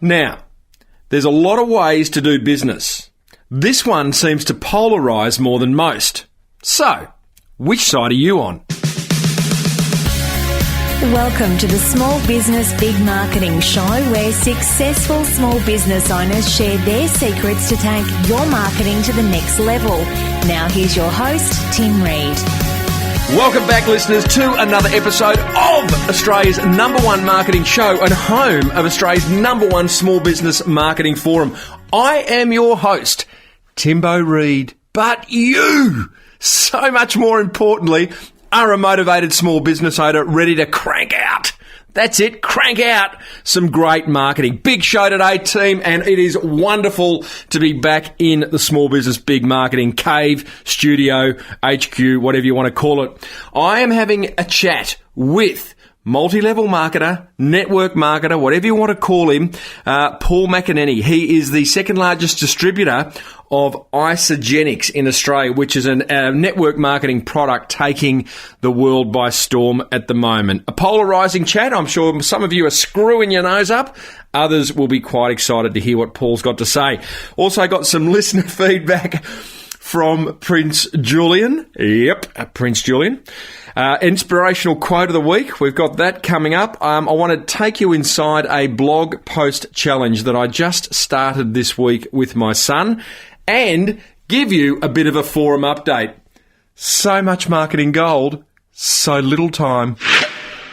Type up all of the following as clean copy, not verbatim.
Now, there's a lot of ways to do business. This one seems to polarise more than most. So, which side are you on? Welcome to the Small Business Big Marketing Show, where successful small business owners share their secrets to take your marketing to the next level. Now here's your host, Tim Reid. Welcome back, listeners, to another episode of Australia's #1 marketing show and home of Australia's #1 small business marketing forum. I am your host, Timbo Reid, but you, so much more importantly, are a motivated small business owner ready to crank out. That's it, crank out some great marketing. Big show today, team, and it is wonderful to be back in the Small Business Big Marketing Cave, Studio, HQ, whatever you want to call it. I am having a chat with multi-level marketer, network marketer, whatever you want to call him, Paul McAneny. He is the second largest distributor of Isagenix in Australia, which is a network marketing product taking the world by storm at the moment. A polarising chat. I'm sure some of you are screwing your nose up. Others will be quite excited to hear what Paul's got to say. Also got some listener feedback from Prince Julian. Yep, Prince Julian. Inspirational quote of the week. We've got that coming up. I want to take you inside a blog post challenge that I just started this week with my son and give you a bit of a forum update. So much marketing gold, so little time.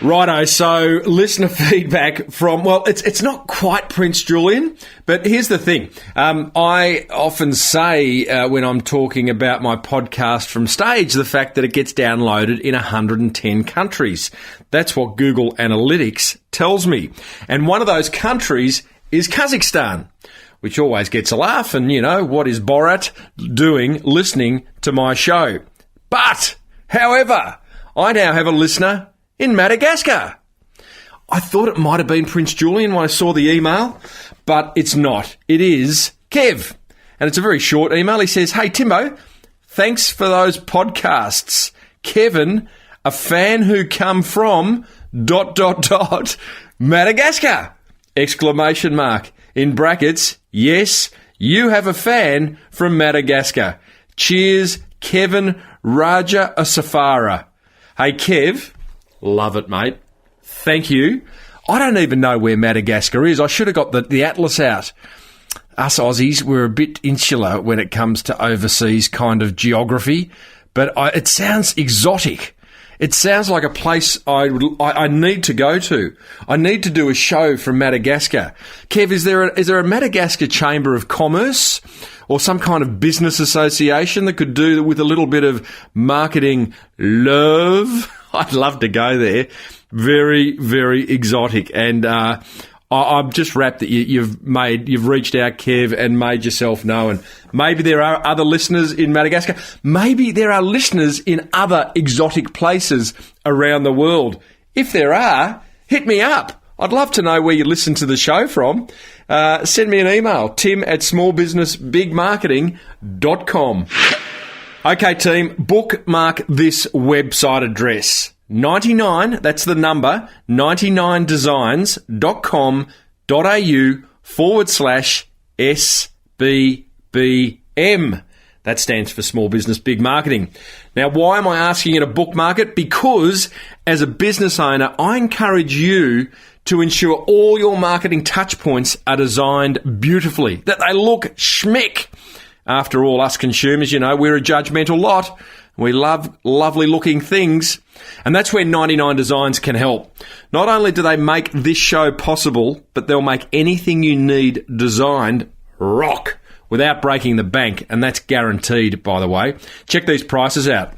Righto, so listener feedback from, well, it's not quite Prince Julian, but here's the thing. I often say when I'm talking about my podcast from stage, the fact that it gets downloaded in 110 countries. That's what Google Analytics tells me. And one of those countries is Kazakhstan, which always gets a laugh. And, you know, what is Borat doing listening to my show? But, however, I now have a listener in Madagascar. I thought it might have been Prince Julian when I saw the email, but it's not. It is Kev. And it's a very short email. He says, "Hey, Timbo, thanks for those podcasts. Kevin, a fan who come from ... Madagascar! ! In brackets, yes, you have a fan from Madagascar. Cheers, Kevin Raja Asafara." Hey, Kev. Love it, mate. Thank you. I don't even know where Madagascar is. I should have got the atlas out. Us Aussies, we're a bit insular when it comes to overseas kind of geography, but it sounds exotic. It sounds like a place I need to go to. I need to do a show from Madagascar. Kev, is there a Madagascar Chamber of Commerce or some kind of business association that could do with a little bit of marketing love? I'd love to go there. Very, very exotic. And I'm just rapt that you've reached out, Kev, and made yourself known. Maybe there are other listeners in Madagascar. Maybe there are listeners in other exotic places around the world. If there are, hit me up. I'd love to know where you listen to the show from. Send me an email, tim@smallbusinessbigmarketing.com. Okay, team, bookmark this website address. 99, that's the number, 99designs.com.au/SBBM. That stands for Small Business Big Marketing. Now, why am I asking you to bookmark it? Because as a business owner, I encourage you to ensure all your marketing touch points are designed beautifully, that they look schmick. After all, us consumers, you know, we're a judgmental lot. We love lovely looking things. And that's where 99 Designs can help. Not only do they make this show possible, but they'll make anything you need designed rock without breaking the bank. And that's guaranteed, by the way. Check these prices out.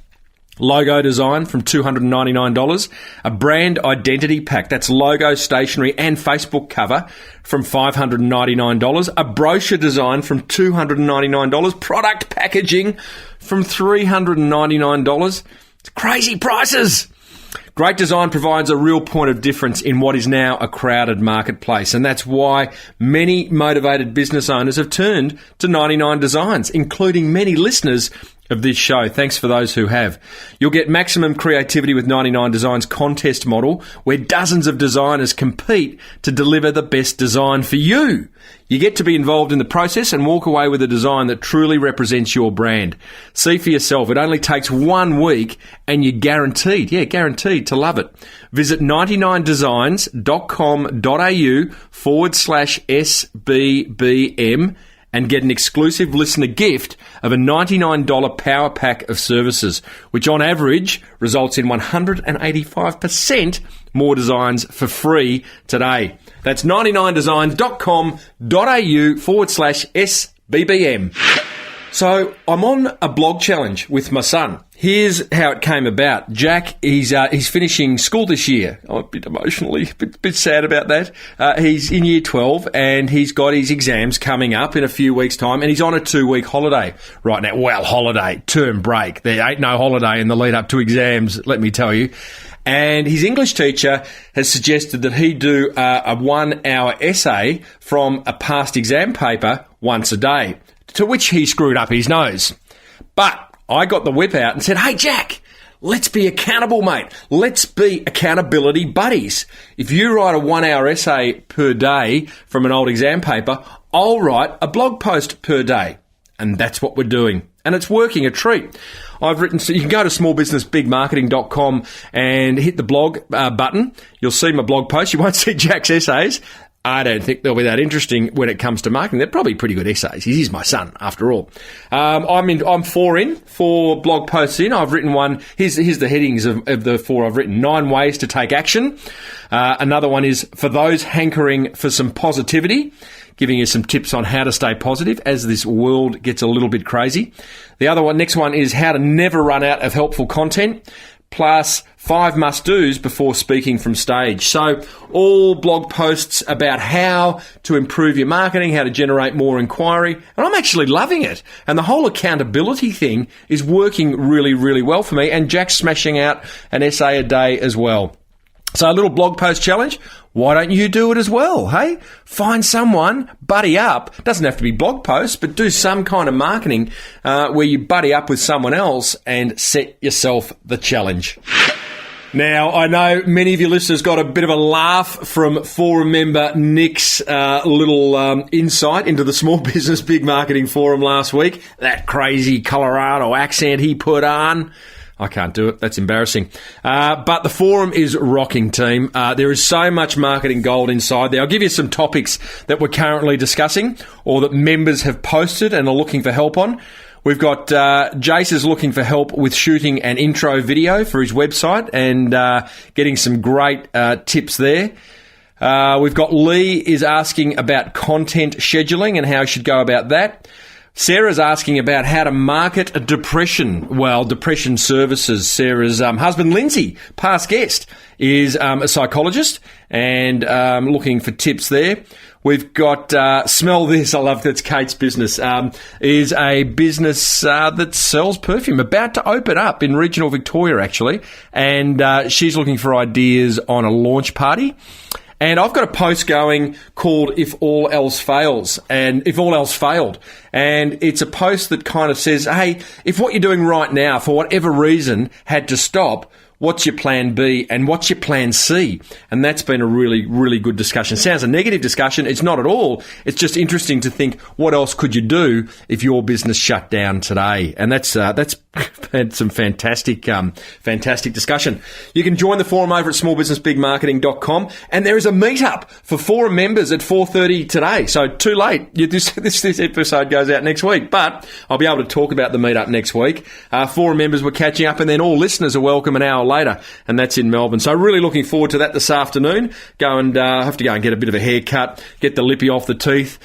Logo design from $299, a brand identity pack, that's logo, stationery and Facebook cover from $599, a brochure design from $299, product packaging from $399. It's crazy prices. Great design provides a real point of difference in what is now a crowded marketplace, and that's why many motivated business owners have turned to 99 Designs, including many listeners of this show. Thanks for those who have. You'll get maximum creativity with 99 Designs contest model, where dozens of designers compete to deliver the best design for you. You get to be involved in the process and walk away with a design that truly represents your brand. See for yourself. It only takes 1 week and you're guaranteed to love it. Visit 99designs.com.au/SBBM and get an exclusive listener gift of a $99 power pack of services, which on average results in 185% more designs for free today. That's 99designs.com.au/SBBM. So I'm on a blog challenge with my son. Here's how it came about. Jack, he's finishing school this year. I'm a bit emotionally, a bit sad about that. He's in year 12 and he's got his exams coming up in a few weeks' time, and he's on a 2-week holiday right now. Well, holiday, term break. There ain't no holiday in the lead up to exams, let me tell you. And his English teacher has suggested that he do a 1-hour essay from a past exam paper once a day, to which he screwed up his nose. But I got the whip out and said, hey, Jack, let's be accountable, mate. Let's be accountability buddies. If you write a 1-hour essay per day from an old exam paper, I'll write a blog post per day. And that's what we're doing. And it's working a treat. I've written, so you can go to smallbusinessbigmarketing.com and hit the blog button. You'll see my blog post. You won't see Jack's essays. I don't think they'll be that interesting when it comes to marketing. They're probably pretty good essays. He is my son, after all. I'm 4 blog posts in. I've written one. Here's the headings of the 4 I've written. 9 ways to take action. Another one is for those hankering for some positivity, giving you some tips on how to stay positive as this world gets a little bit crazy. The other one, next one, is how to never run out of helpful content, plus 5 must-dos before speaking from stage. So all blog posts about how to improve your marketing, how to generate more inquiry, and I'm actually loving it. And the whole accountability thing is working really, really well for me, and Jack's smashing out an essay a day as well. So a little blog post challenge. Why don't you do it as well, hey? Find someone, buddy up. Doesn't have to be blog posts, but do some kind of marketing where you buddy up with someone else and set yourself the challenge. Now, I know many of your listeners got a bit of a laugh from forum member Nick's little insight into the Small Business Big Marketing Forum last week. That crazy Colorado accent he put on. I can't do it. That's embarrassing. But the forum is rocking, team. There is so much marketing gold inside there. I'll give you some topics that we're currently discussing or that members have posted and are looking for help on. We've got Jace is looking for help with shooting an intro video for his website and getting some great tips there. We've got Lee is asking about content scheduling and how he should go about that. Sarah's asking about how to market a depression services. Sarah's husband, Lindsay, past guest, is a psychologist and looking for tips there. We've got Smell This, I love that's Kate's business, is a business that sells perfume, about to open up in regional Victoria, actually, and she's looking for ideas on a launch party. And I've got a post going called If All Else Fails, and If All Else Failed. And it's a post that kind of says, hey, if what you're doing right now, for whatever reason, had to stop, what's your plan B and what's your plan C? And that's been a really, really good discussion. Sounds a negative discussion. It's not at all. It's just interesting to think, what else could you do if your business shut down today? And that's had some fantastic discussion. You can join the forum over at smallbusinessbigmarketing.com, and there is a meetup for forum members at 4:30 today. So too late. This episode goes out next week, but I'll be able to talk about the meetup next week. Forum members were catching up, and then all listeners are welcome an hour later, and that's in Melbourne. So really looking forward to that this afternoon. Have to go and get a bit of a haircut, get the lippy off the teeth,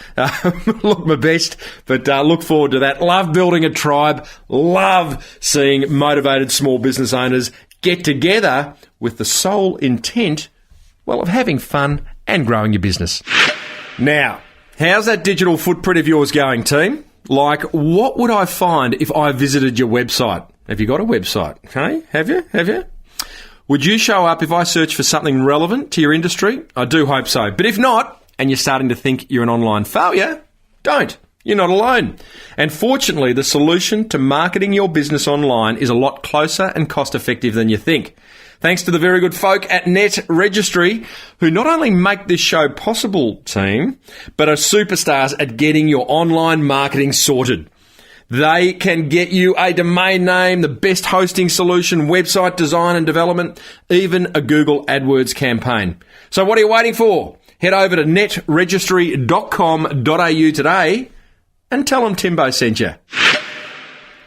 look my best, but look forward to that. Love building a tribe, love seeing motivated small business owners get together with the sole intent, well, of having fun and growing your business. Now, how's that digital footprint of yours going, team? Like, what would I find if I visited your website? Have you got a website? Okay, have you? Would you show up if I search for something relevant to your industry? I do hope so. But if not, and you're starting to think you're an online failure, don't. you're not alone. And fortunately, the solution to marketing your business online is a lot closer and cost-effective than you think. Thanks to the very good folk at Net Registry, who not only make this show possible, team, but are superstars at getting your online marketing sorted. They can get you a domain name, the best hosting solution, website design and development, even a Google AdWords campaign. So what are you waiting for? Head over to netregistry.com.au today and tell them Timbo sent you.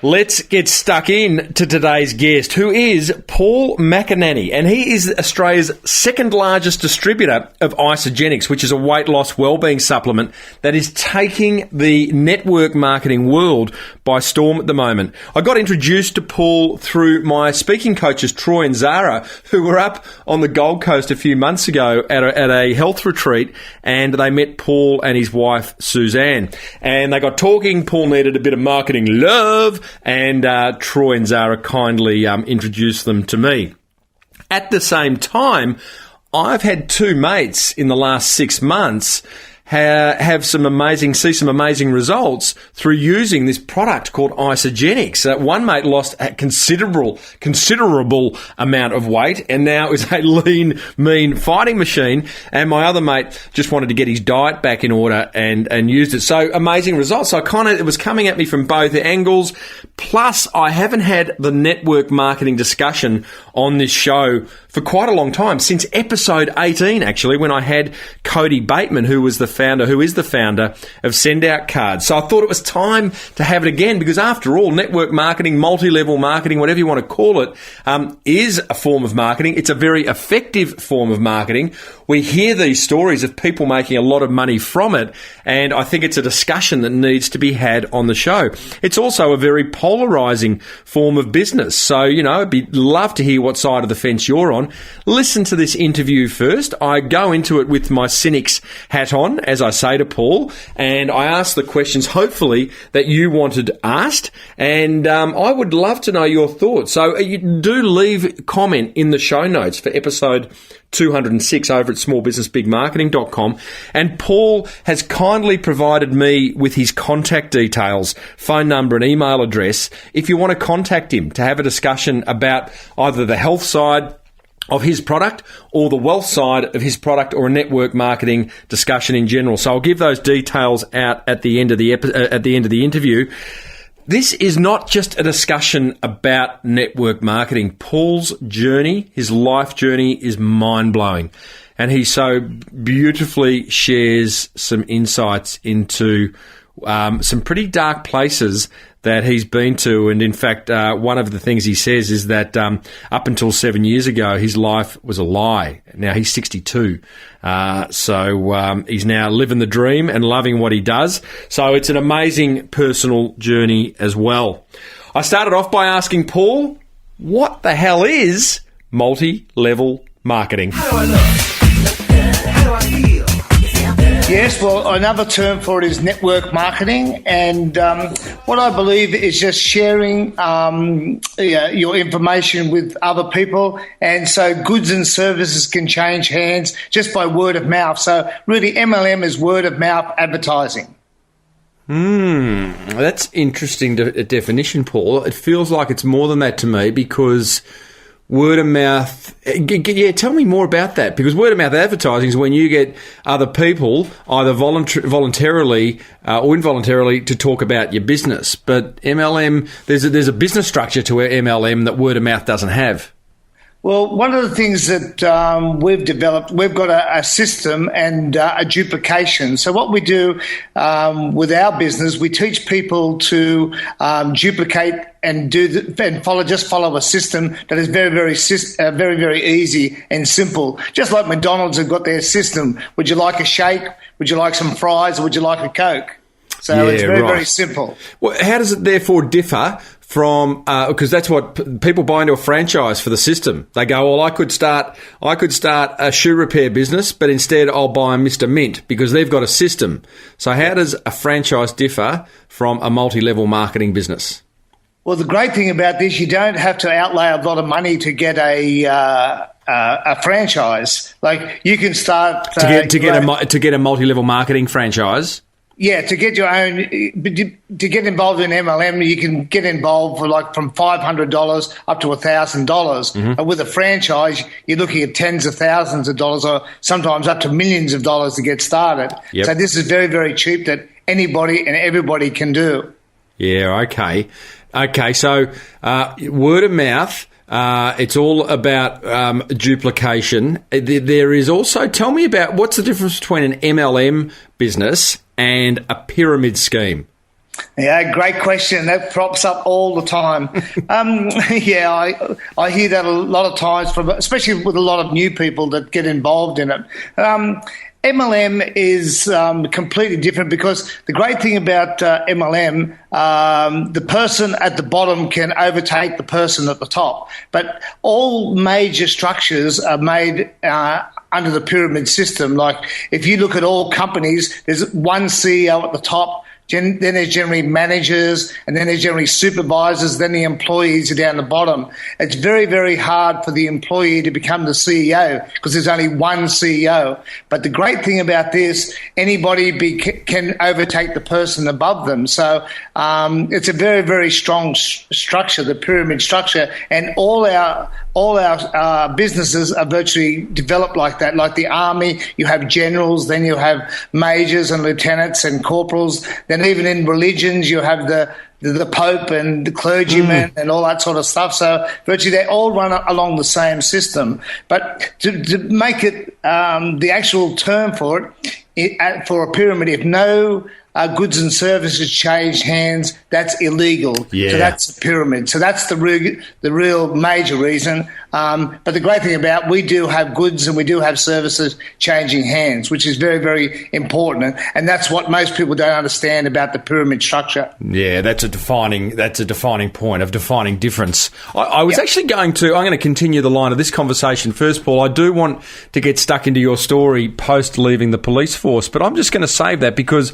Let's get stuck in to today's guest, who is Paul McAneny, and he is Australia's second largest distributor of Isagenix, which is a weight loss wellbeing supplement that is taking the network marketing world by storm at the moment. I got introduced to Paul through my speaking coaches, Troy and Zara, who were up on the Gold Coast a few months ago at a health retreat, and they met Paul and his wife, Suzanne. And they got talking. Paul needed a bit of marketing love, and Troy and Zara kindly introduced them to me. At the same time, I've had two mates in the last 6 months see some amazing results through using this product called Isagenix. One mate lost a considerable amount of weight and now is a lean, mean fighting machine. And my other mate just wanted to get his diet back in order and used it. So amazing results. So it was coming at me from both angles. Plus, I haven't had the network marketing discussion on this show for quite a long time, since episode 18, actually, when I had Cody Bateman, who is the founder of Send Out Cards. So I thought it was time to have it again, because after all, network marketing, multi-level marketing, whatever you want to call it, is a form of marketing. It's a very effective form of marketing. We hear these stories of people making a lot of money from it, and I think it's a discussion that needs to be had on the show. It's also a very polarizing form of business. So, I'd love to hear what side of the fence you're on. Listen to this interview first. I go into it with my cynic's hat on, as I say to Paul, and I ask the questions, hopefully, that you wanted asked, and I would love to know your thoughts. So you do leave comment in the show notes for episode 206 over at smallbusinessbigmarketing.com, and Paul has kindly provided me with his contact details, phone number and email address, if you want to contact him to have a discussion about either the health side of his product or the wealth side of his product, or a network marketing discussion in general. So I'll give those details out at the end of the interview. This is not just a discussion about network marketing. Paul's journey, his life journey, is mind-blowing. And he so beautifully shares some insights into some pretty dark places that he's been to. And in fact, one of the things he says is that up until 7 years ago, his life was a lie. Now he's 62. So he's now living the dream and loving what he does. So it's an amazing personal journey as well. I started off by asking Paul, what the hell is multi-level marketing? How do I look? How do I feel? Yes, well, another term for it is network marketing, and what I believe is just sharing your information with other people, and so goods and services can change hands just by word of mouth. So really, MLM is word of mouth advertising. That's interesting definition, Paul. It feels like it's more than that to me, because word of mouth, tell me more about that, because word of mouth advertising is when you get other people either voluntarily or involuntarily to talk about your business. But MLM, there's a business structure to MLM that word of mouth doesn't have. Well, one of the things that we've developed, we've got a system and a duplication. So what we do with our business, we teach people to duplicate and follow a system that is very, very easy and simple. Just like McDonald's have got their system. Would you like a shake? Would you like some fries? Or would you like a Coke? So it's very simple. Well, how does it therefore differ from, because that's what people buy into a franchise for the system. They go, well, I could start a shoe repair business, but instead I'll buy Mr. Mint because they've got a system. So how does a franchise differ from a multi-level marketing business? Well, the great thing about this, you don't have to outlay a lot of money to get a franchise. Like you can start to get a multi-level marketing franchise. Yeah, to get your own, to get involved in MLM, you can get involved for from $500 up to $1,000. And with a franchise, you're looking at tens of thousands of dollars, or sometimes up to millions of dollars to get started. Yep. So this is very, very cheap that anybody and everybody can do. Yeah, okay. Okay, so word of mouth. It's all about duplication. There is also, tell me about what's the difference between an MLM business and a pyramid scheme? Yeah, great question. That props up all the time. I hear that a lot of times, especially with a lot of new people that get involved in it. MLM is completely different because the great thing about MLM, the person at the bottom can overtake the person at the top. But all major structures are made under the pyramid system. Like if you look at all companies, there's one CEO at the top. Then there's generally managers, and then there's generally supervisors, then the employees are down the bottom. It's very, very hard for the employee to become the CEO because there's only one CEO. But the great thing about this, anybody can overtake the person above them. So it's a very, very strong structure, the pyramid structure, and all our businesses are virtually developed like that. Like the army, you have generals, then you have majors and lieutenants and corporals. Then even in religions, you have the Pope and the clergymen and all that sort of stuff. So virtually they all run along the same system. But to make it the actual term for it, for a pyramid, if no goods and services change hands, that's illegal. Yeah. So that's a pyramid. So that's the real major reason. But the great thing about we do have goods and we do have services changing hands, which is very, very important. And that's what most people don't understand about the pyramid structure. Yeah, that's a defining point, of defining difference. I was actually I'm going to continue the line of this conversation first, Paul. I do want to get stuck into your story post leaving the police force, but I'm just going to save that because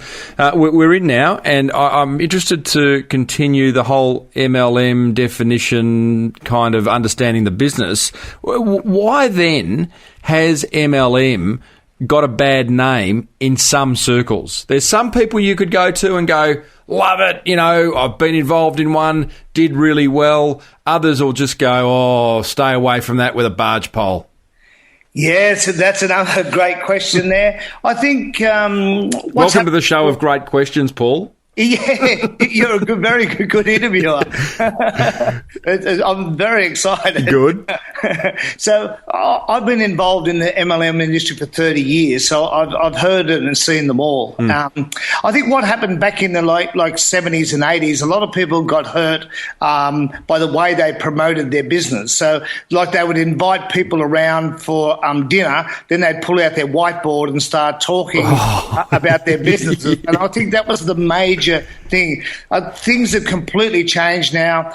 we're in now, and I'm interested to continue the whole MLM definition, kind of understanding the business. Why then has MLM got a bad name in some circles? There's some people you could go to and go, love it, I've been involved in one, did really well. Others will just go, stay away from that with a barge pole. Yeah, so that's another great question there. I think... Welcome to the show of great questions, Paul. Yeah, you're a very good interviewer. I'm very excited. Good. So I've been involved in the MLM industry for 30 years, so I've heard it and seen them all. I think what happened back in the like 70s and 80s, a lot of people got hurt by the way they promoted their business. So like they would invite people around for dinner, then they'd pull out their whiteboard and start talking about their businesses. And I think that was the major thing. Things have completely changed now,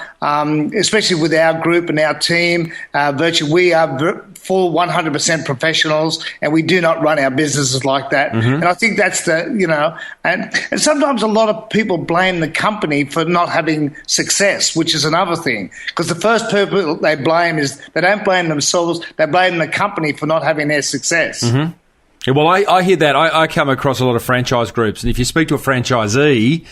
especially with our group and our team. Virtually, we are full 100% professionals, and we do not run our businesses like that. And I think that's and sometimes a lot of people blame the company for not having success, which is another thing. Because the first people they blame is they don't blame themselves, they blame the company for not having their success. Yeah, well, I hear that. I come across a lot of franchise groups, and if you speak to a franchisee,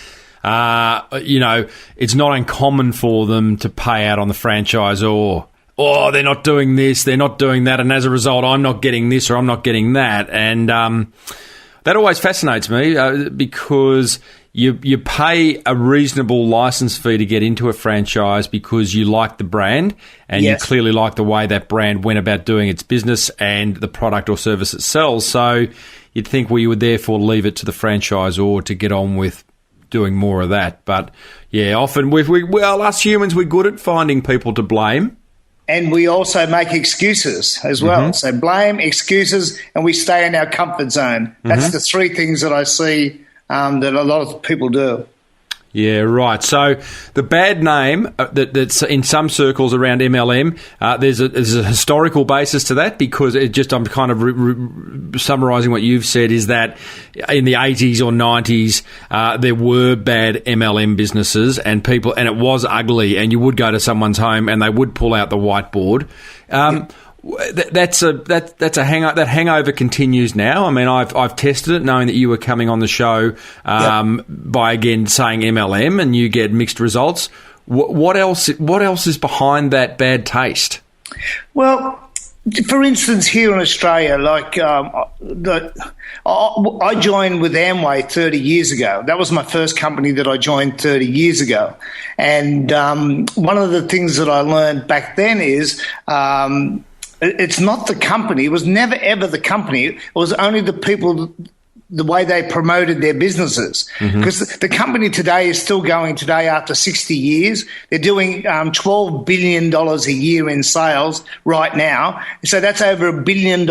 it's not uncommon for them to pay out on the franchisor. Oh, they're not doing this, they're not doing that, and as a result, I'm not getting this or I'm not getting that. And that always fascinates me because you pay a reasonable license fee to get into a franchise because you like the brand and you clearly like the way that brand went about doing its business and the product or service it sells. So you'd think, well, you would therefore leave it to the franchisor to get on with doing more of that. But, yeah, often, us humans, we're good at finding people to blame. And we also make excuses as well. So blame, excuses, and we stay in our comfort zone. That's the three things that I see that a lot of people do. Yeah, right. So the bad name that's in some circles around MLM, there's a historical basis to that because I'm kind of summarising what you've said is that in the 80s or 90s there were bad MLM businesses and it was ugly and you would go to someone's home and they would pull out the whiteboard. That's a hangover. That hangover continues now. I mean, I've tested it, knowing that you were coming on the show by again saying MLM, and you get mixed results. What else is behind that bad taste? Well, for instance, here in Australia, like I joined with Amway 30 years ago. That was my first company that I joined 30 years ago. And one of the things that I learned back then is it's not the company. It was never, ever the company. It was only the people, the way they promoted their businesses. Because the company today is still going today after 60 years. They're doing $12 billion a year in sales right now. So that's over $1 billion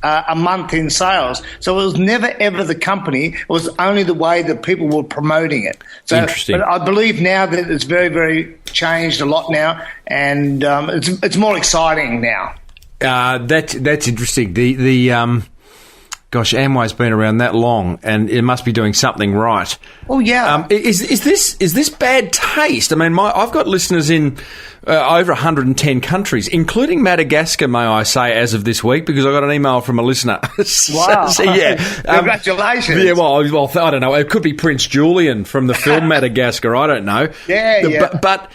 a month in sales. So it was never, ever the company. It was only the way that people were promoting it. So, interesting. But I believe now that it's very, very changed a lot now, and it's more exciting now. That's interesting. Gosh, Amway's been around that long, and it must be doing something right. Oh yeah. Is this bad taste? I mean, I've got listeners in over 110 countries, including Madagascar, may I say, as of this week, because I got an email from a listener. Wow! So, yeah, congratulations. Yeah, well, I don't know. It could be Prince Julian from the film Madagascar. I don't know. But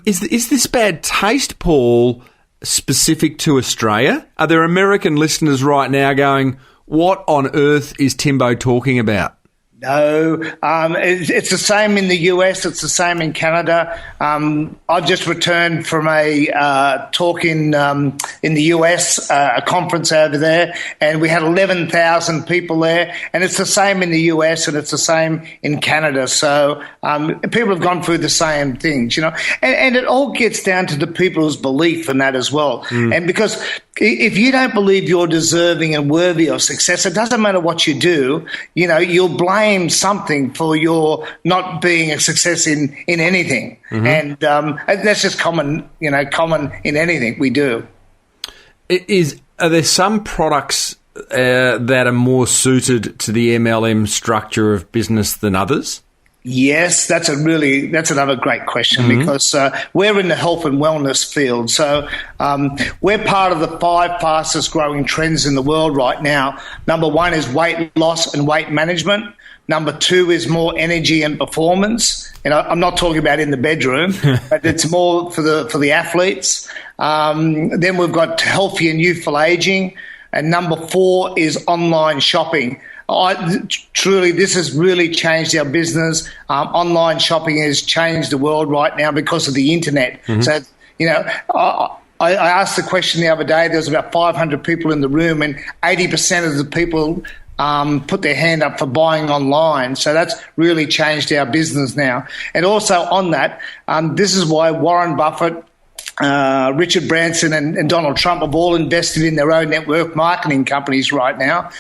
is this bad taste, Paul, specific to Australia? Are there American listeners right now going, what on earth is Timbo talking about? No, it's the same in the US. It's the same in Canada. I've just returned from a talk in the US, a conference over there, and we had 11,000 people there. And it's the same in the US, and it's the same in Canada. So people have gone through the same things, you know. And it all gets down to the people's belief in that as well. And because if you don't believe you're deserving and worthy of success, it doesn't matter what you do. You know, you'll blame something for your not being a success in anything. And that's just common in anything we do. Are there some products that are more suited to the MLM structure of business than others? Yes, that's another great question, because we're in the health and wellness field. So we're part of the 5 fastest growing trends in the world right now. Number 1 is weight loss and weight management. Number 2 is more energy and performance. And I'm not talking about in the bedroom, but it's more for the athletes. Then we've got healthy and youthful aging. And number 4 is online shopping. Truly, this has really changed our business. Online shopping has changed the world right now because of the internet. So, you know, I asked the question the other day. There was about 500 people in the room, and 80% of the people put their hand up for buying online. So that's really changed our business now. And also on that, this is why Warren Buffett, Richard Branson and Donald Trump have all invested in their own network marketing companies right now.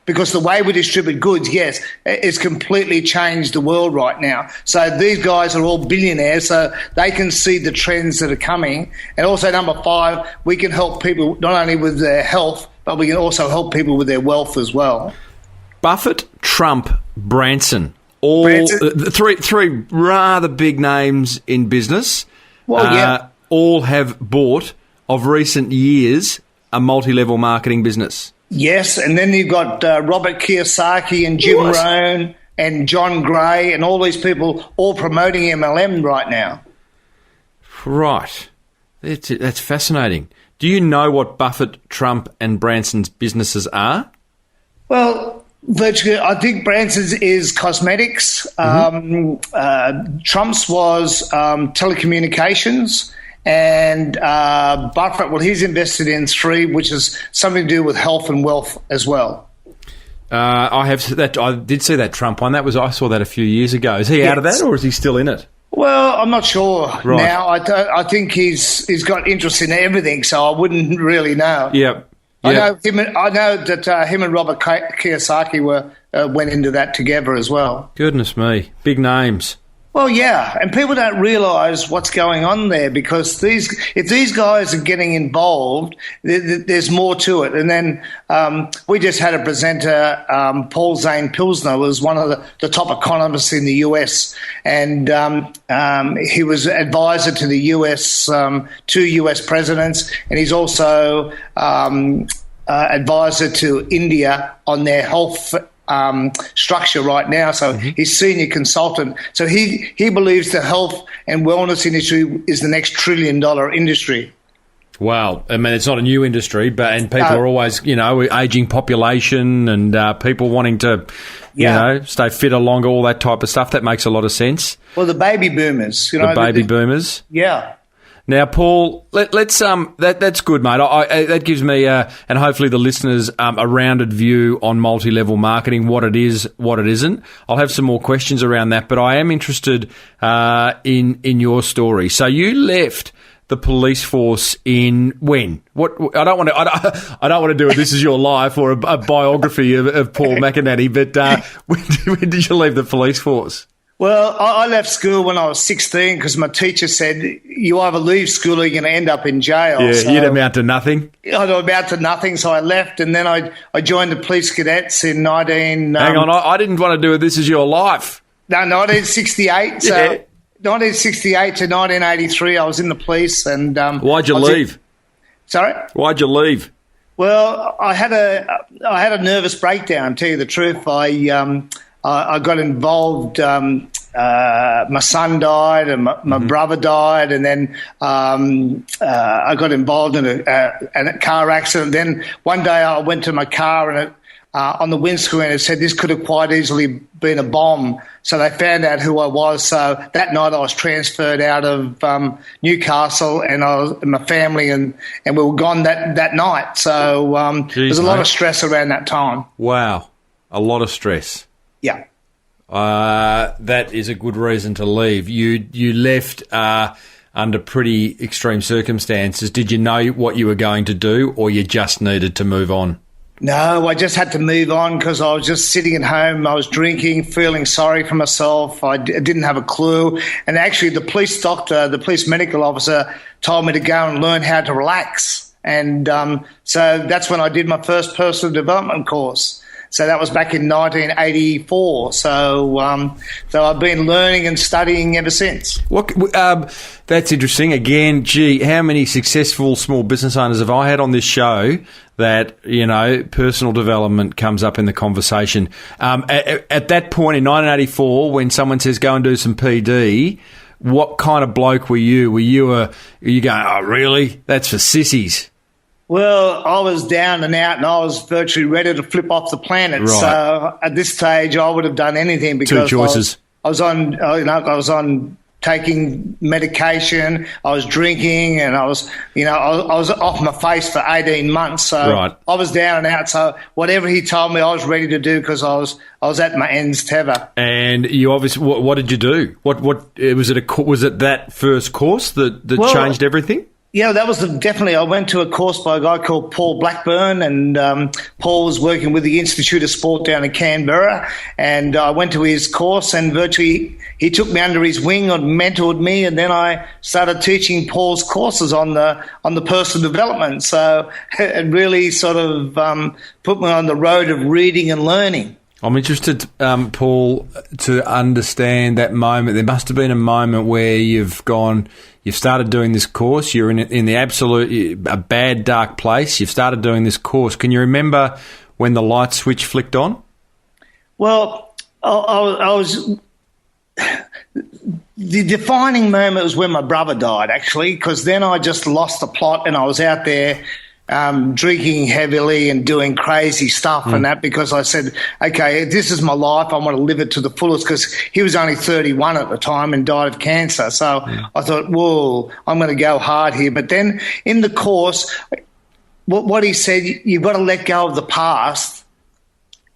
Because the way we distribute goods, yes, it's completely changed the world right now. So these guys are all billionaires, so they can see the trends that are coming. And also, number 5, we can help people not only with their health, but we can also help people with their wealth as well. Buffett, Trump, Branson, all three rather big names in business. Well, yeah. All have bought, of recent years, a multi-level marketing business. Yes, and then you've got Robert Kiyosaki and Jim Rohn and John Gray and all these people all promoting MLM right now. Right. That's fascinating. Do you know what Buffett, Trump and Branson's businesses are? Well, virtually, I think Branson's is cosmetics. Trump's was telecommunications. And Buffett, well, he's invested in 3, which is something to do with health and wealth as well. I did see that Trump one. I saw that a few years ago. Is he out of that, or is he still in it? Well, I'm not sure now. I think he's got interest in everything, so I wouldn't really know. Yeah. I know that him and Robert Kiyosaki went into that together as well. Goodness me, big names. Well, yeah, and people don't realise what's going on there, because if these guys are getting involved, there's more to it. And then we just had a presenter, Paul Zane Pilsner, was one of the top economists in the US, and he was advisor to the US, two US presidents, and he's also advisor to India on their health structure right now. So he's senior consultant. So he believes the health and wellness industry is the next $1 trillion industry. Wow. I mean, it's not a new industry, and people are always, aging population and people wanting to, stay fitter longer, all that type of stuff. That makes a lot of sense. Well, the baby boomers, The baby boomers. Yeah. Now, Paul, let's that's good, mate. That gives me and hopefully the listeners a rounded view on multi-level marketing, what it is, what it isn't. I'll have some more questions around that, but I am interested in your story. So you left the police force in when? What? I don't want to do it. This is your life or a biography of Paul McAneny, but when did you leave the police force? Well, I left school when I was 16 because my teacher said, you either leave school or you're going to end up in jail. Yeah, so you'd amount to nothing. I'd amount to nothing, so I left, and then I joined the police cadets in 19... Hang on, I didn't want to do it. This is your life. No, 1968. So 1968 to 1983, I was in the police. And why'd you leave? Sorry? Why'd you leave? Well, I had a nervous breakdown, to tell you the truth. I got involved. My son died, and my brother died, and then I got involved in a car accident. Then one day I went to my car, and on the windscreen it said this could have quite easily been a bomb. So they found out who I was. So that night I was transferred out of Newcastle, and my family, and we were gone that night. So there's a lot of stress around that time. Wow, a lot of stress. Yeah. That is a good reason to leave. You left under pretty extreme circumstances. Did you know what you were going to do, or you just needed to move on? No, I just had to move on because I was just sitting at home. I was drinking, feeling sorry for myself. I didn't have a clue. And actually the police doctor, the police medical officer, told me to go and learn how to relax. And so that's when I did my first personal development course. So that was back in 1984. So I've been learning and studying ever since. That's interesting. Again, how many successful small business owners have I had on this show that, personal development comes up in the conversation? At that point in 1984, when someone says go and do some PD, what kind of bloke were you? Were you going, oh, really? That's for sissies? Well, I was down and out, and I was virtually ready to flip off the planet. Right. So at this stage, I would have done anything because two choices. I was on taking medication. I was drinking, and I was off my face for 18 months. So right. I was down and out. So whatever he told me, I was ready to do because I was at my ends tether. And you obviously, what did you do? What was it? Was it that first course that changed everything? Yeah, that was definitely. I went to a course by a guy called Paul Blackburn, and Paul was working with the Institute of Sport down in Canberra, and I went to his course, and virtually he took me under his wing and mentored me, and then I started teaching Paul's courses on the personal development. So it really sort of put me on the road of reading and learning. I'm interested, Paul, to understand that moment. There must have been a moment where you've started doing this course. You're in the absolute a bad, dark place. You've started doing this course. Can you remember when the light switch flicked on? Well, I was. The defining moment was when my brother died, actually, because then I just lost the plot, and I was out there drinking heavily and doing crazy stuff and that, because I said, okay, this is my life. I want to live it to the fullest, because he was only 31 at the time and died of cancer. So I thought, whoa, I'm going to go hard here. But then in the course, what he said, you've got to let go of the past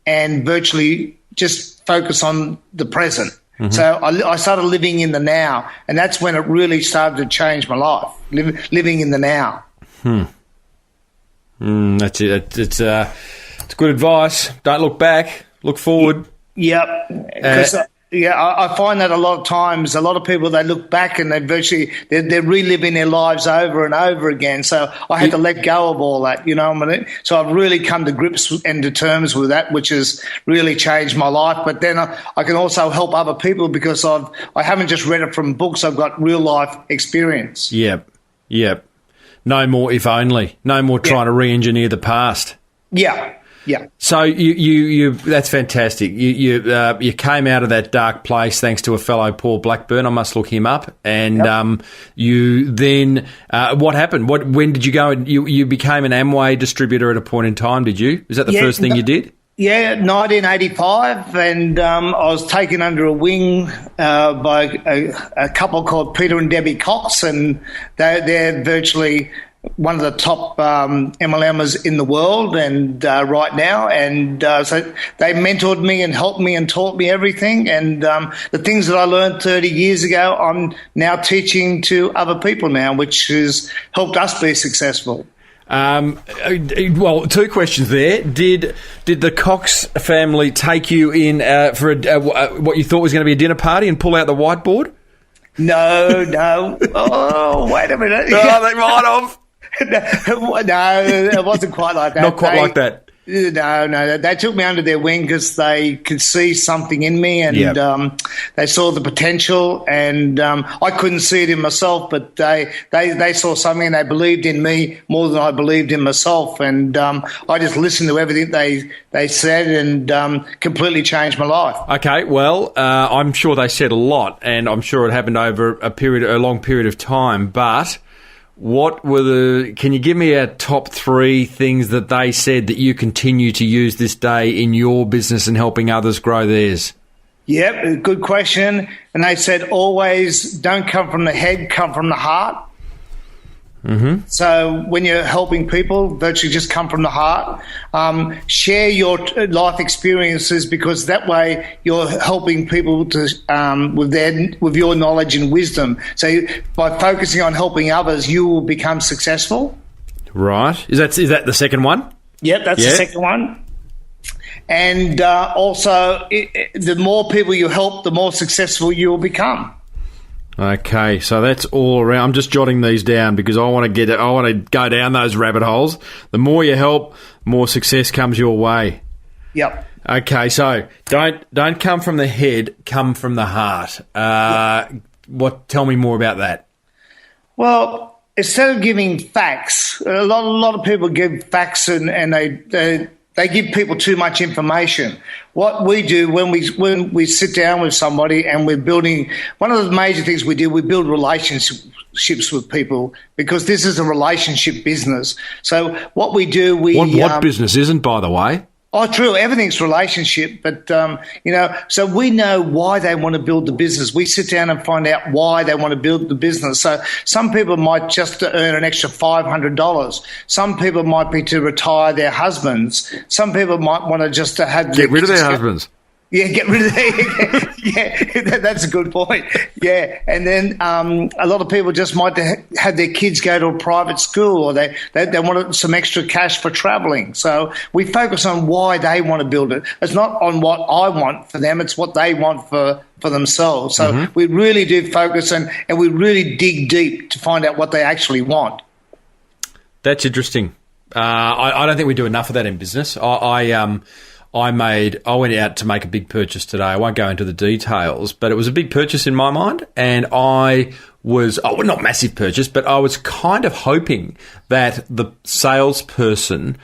and virtually just focus on the present. Mm-hmm. So I started living in the now, and that's when it really started to change my life, living in the now. That's it. It's good advice. Don't look back. Look forward. Yep. Yeah, I find that a lot of times, a lot of people, they look back and they're reliving their lives over and over again. So I had to let go of all that, you know what I mean? So I've really come to grips and to terms with that, which has really changed my life. But then I can also help other people because I haven't just read it from books. I've got real life experience. Yep. No more if only. No more trying to re-engineer the past. Yeah. So you that's fantastic. You came out of that dark place thanks to a fellow, Paul Blackburn. I must look him up. And you then what happened? When did you go? You became an Amway distributor at a point in time. Did you? Was that the first thing you did? Yeah, 1985, and I was taken under a wing by a couple called Peter and Debbie Cox, and they're virtually one of the top MLMers in the world and right now. And so they mentored me and helped me and taught me everything. And the things that I learned 30 years ago, I'm now teaching to other people now, which has helped us be successful. Well, two questions there. Did the Cox family take you in for what you thought was going to be a dinner party and pull out the whiteboard? No. Oh, wait a minute. Oh, they might have. No, it wasn't quite like that. Not quite like that. No. They took me under their wing because they could see something in me, and they saw the potential. And I couldn't see it in myself, but they saw something, and they believed in me more than I believed in myself. And I just listened to everything they said, and completely changed my life. Okay, well, I'm sure they said a lot, and I'm sure it happened over a long period of time, but can you give me a top 3 things that they said that you continue to use this day in your business and helping others grow theirs? Yep, good question. And they said, always don't come from the head, come from the heart. Mm-hmm. So when you're helping people, virtually just come from the heart. Share your life experiences, because that way you're helping people to with your knowledge and wisdom. So by focusing on helping others, you will become successful. Right. Is that the second one? Yep, that's the second one. And also, the more people you help, the more successful you will become. Okay, so that's all around. I'm just jotting these down because I want to go down those rabbit holes. The more you help, more success comes your way. Yep. Okay, so don't come from the head, come from the heart. Tell me more about that. Well, instead of giving facts, a lot of people give facts and they give people too much information. What we do when we sit down with somebody and we're building, one of the major things we do, we build relationships with people, because this is a relationship business. So what we do, what business isn't, by the way? Oh, true. Everything's relationship. But, so we know why they want to build the business. We sit down and find out why they want to build the business. So some people might just earn an extra $500. Some people might be to retire their husbands. Some people might want to just to have... Get rid of their husbands. Yeah, get rid of that. Yeah, that's a good point. Yeah, and then a lot of people just might have their kids go to a private school, or they want some extra cash for travelling. So we focus on why they want to build it. It's not on what I want for them; it's what they want for themselves. So we really do focus and we really dig deep to find out what they actually want. That's interesting. I don't think we do enough of that in business. I went out to make a big purchase today. I won't go into the details, but it was a big purchase in my mind, and I was, not massive purchase, but I was kind of hoping that the salesperson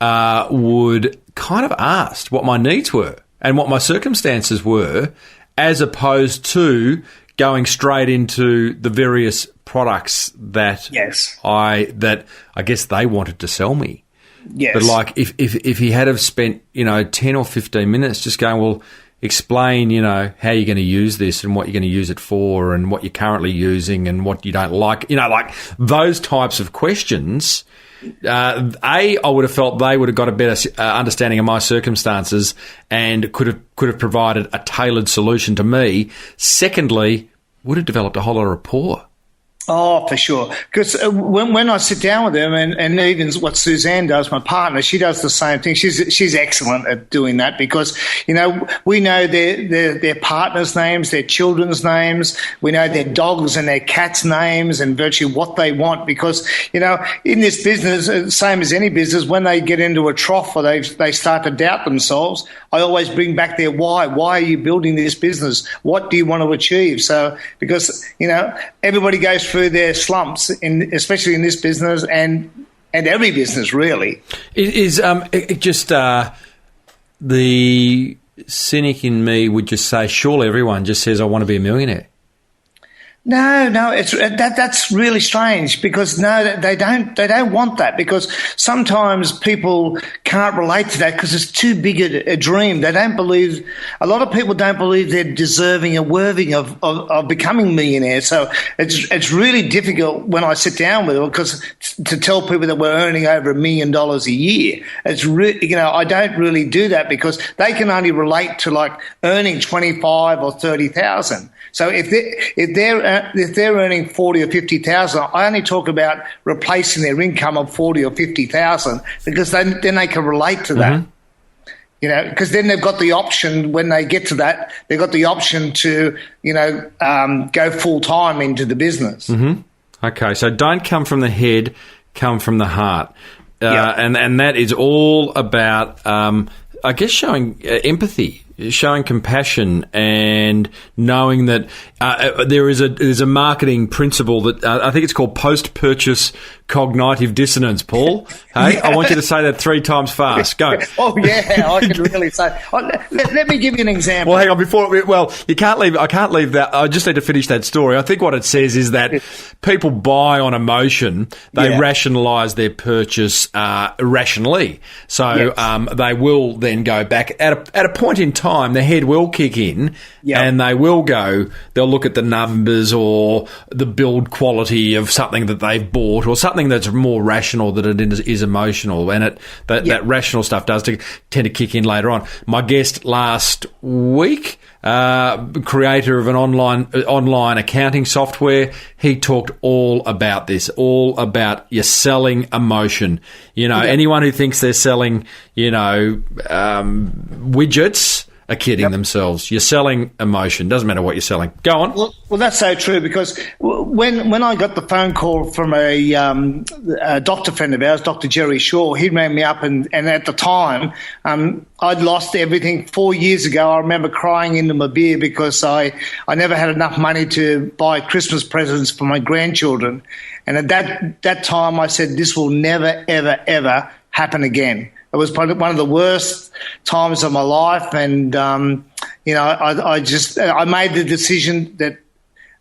would kind of ask what my needs were and what my circumstances were, as opposed to going straight into the various products that I guess they wanted to sell me. Yes. But like if he had have spent, 10 or 15 minutes just going, well, explain, how you're going to use this and what you're going to use it for and what you're currently using and what you don't like, like those types of questions. I would have felt they would have got a better understanding of my circumstances and could have provided a tailored solution to me. Secondly, would have developed a whole lot of rapport. Oh, for sure. Because when I sit down with them, and even what Suzanne does, my partner, she does the same thing. She's excellent at doing that because, we know their partners' names, their children's names. We know their dogs and their cats' names and virtually what they want because, in this business, same as any business, when they get into a trough or they start to doubt themselves, I always bring back their why. Why are you building this business? What do you want to achieve? So because, everybody goes through their slumps, especially in this business and every business, really. The cynic in me would just say, surely everyone just says, I want to be a millionaire. No, that's really strange because they don't want that because sometimes people can't relate to that because it's too big a dream. They don't believe, a lot of people don't believe they're deserving or worthy of becoming millionaires. So it's really difficult when I sit down with them because to tell people that we're earning over $1 million a year, it's I don't really do that because they can only relate to like earning 25 or 30,000. So if they're earning 40 or 50,000, I only talk about replacing their income of 40 or 50,000 because then they can relate to that. Because then they've got the option when they get to that, they've got the option to go full time into the business. Okay, so don't come from the head, come from the heart, and that is all about I guess showing empathy. Showing compassion and knowing that there's a marketing principle that I think it's called post-purchase cognitive dissonance, Paul. Hey, I want you to say that 3 times fast. Go. Oh, yeah, I can really say. Let me give you an example. Well, hang on. You can't leave. I can't leave that. I just need to finish that story. I think what it says is that people buy on emotion. They rationalise their purchase irrationally. So they will then go back at a point in time. The head will kick in, and they'll look at the numbers or the build quality of something that they've bought or something that's more rational than it is emotional, and that rational stuff does tend to kick in later on. My guest last week, creator of an online accounting software, he talked all about this, all about you're selling emotion. Anyone who thinks they're selling, widgets are kidding themselves. You're selling emotion. Doesn't matter what you're selling. Go on. Well, that's so true because when I got the phone call from a doctor friend of ours, Dr. Jerry Shaw, he rang me up and at the time I'd lost everything 4 years ago. I remember crying into my beer because I never had enough money to buy Christmas presents for my grandchildren. And at that time I said, this will never, ever, ever happen again. It was probably one of the worst times of my life, and I made the decision that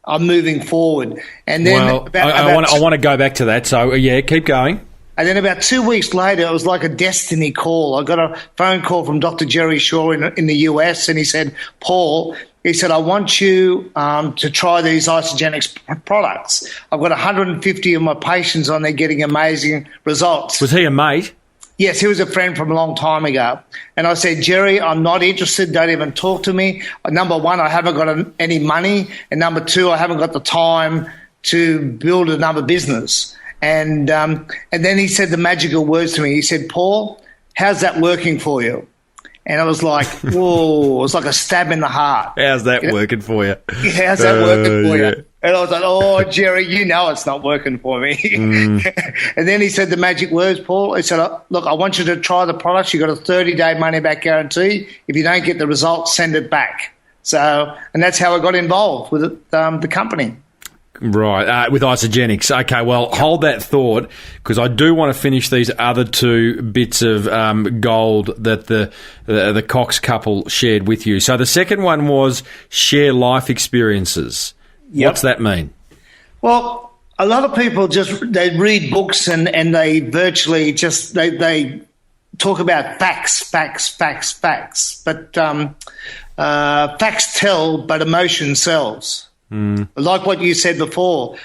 I'm moving forward. And then I want to go back to that. So keep going. And then about 2 weeks later, it was like a destiny call. I got a phone call from Dr. Jerry Shaw in the US, and he said, Paul, he said, I want you to try these Isagenix products. I've got 150 of my patients on there getting amazing results. Was he a mate? Yes, he was a friend from a long time ago. And I said, Jerry, I'm not interested. Don't even talk to me. Number one, I haven't got any money. And number two, I haven't got the time to build another business. And then he said the magical words to me. He said, Paul, how's that working for you? And I was like, whoa, it was like a stab in the heart. How's that working for you? How's that working for you? And I was like, oh, Jerry, it's not working for me. And then he said the magic words, Paul. He said, look, I want you to try the products. You've got a 30-day money-back guarantee. If you don't get the results, send it back. So, and that's how I got involved with the company. Right, with Isagenix. Okay, well, hold that thought because I do want to finish these other 2 bits of gold that the Cox couple shared with you. So the second one was share life experiences. Yep. What's that mean? Well, a lot of people they read books and they virtually just they talk about facts. But facts tell, but emotion sells. Like what you said before,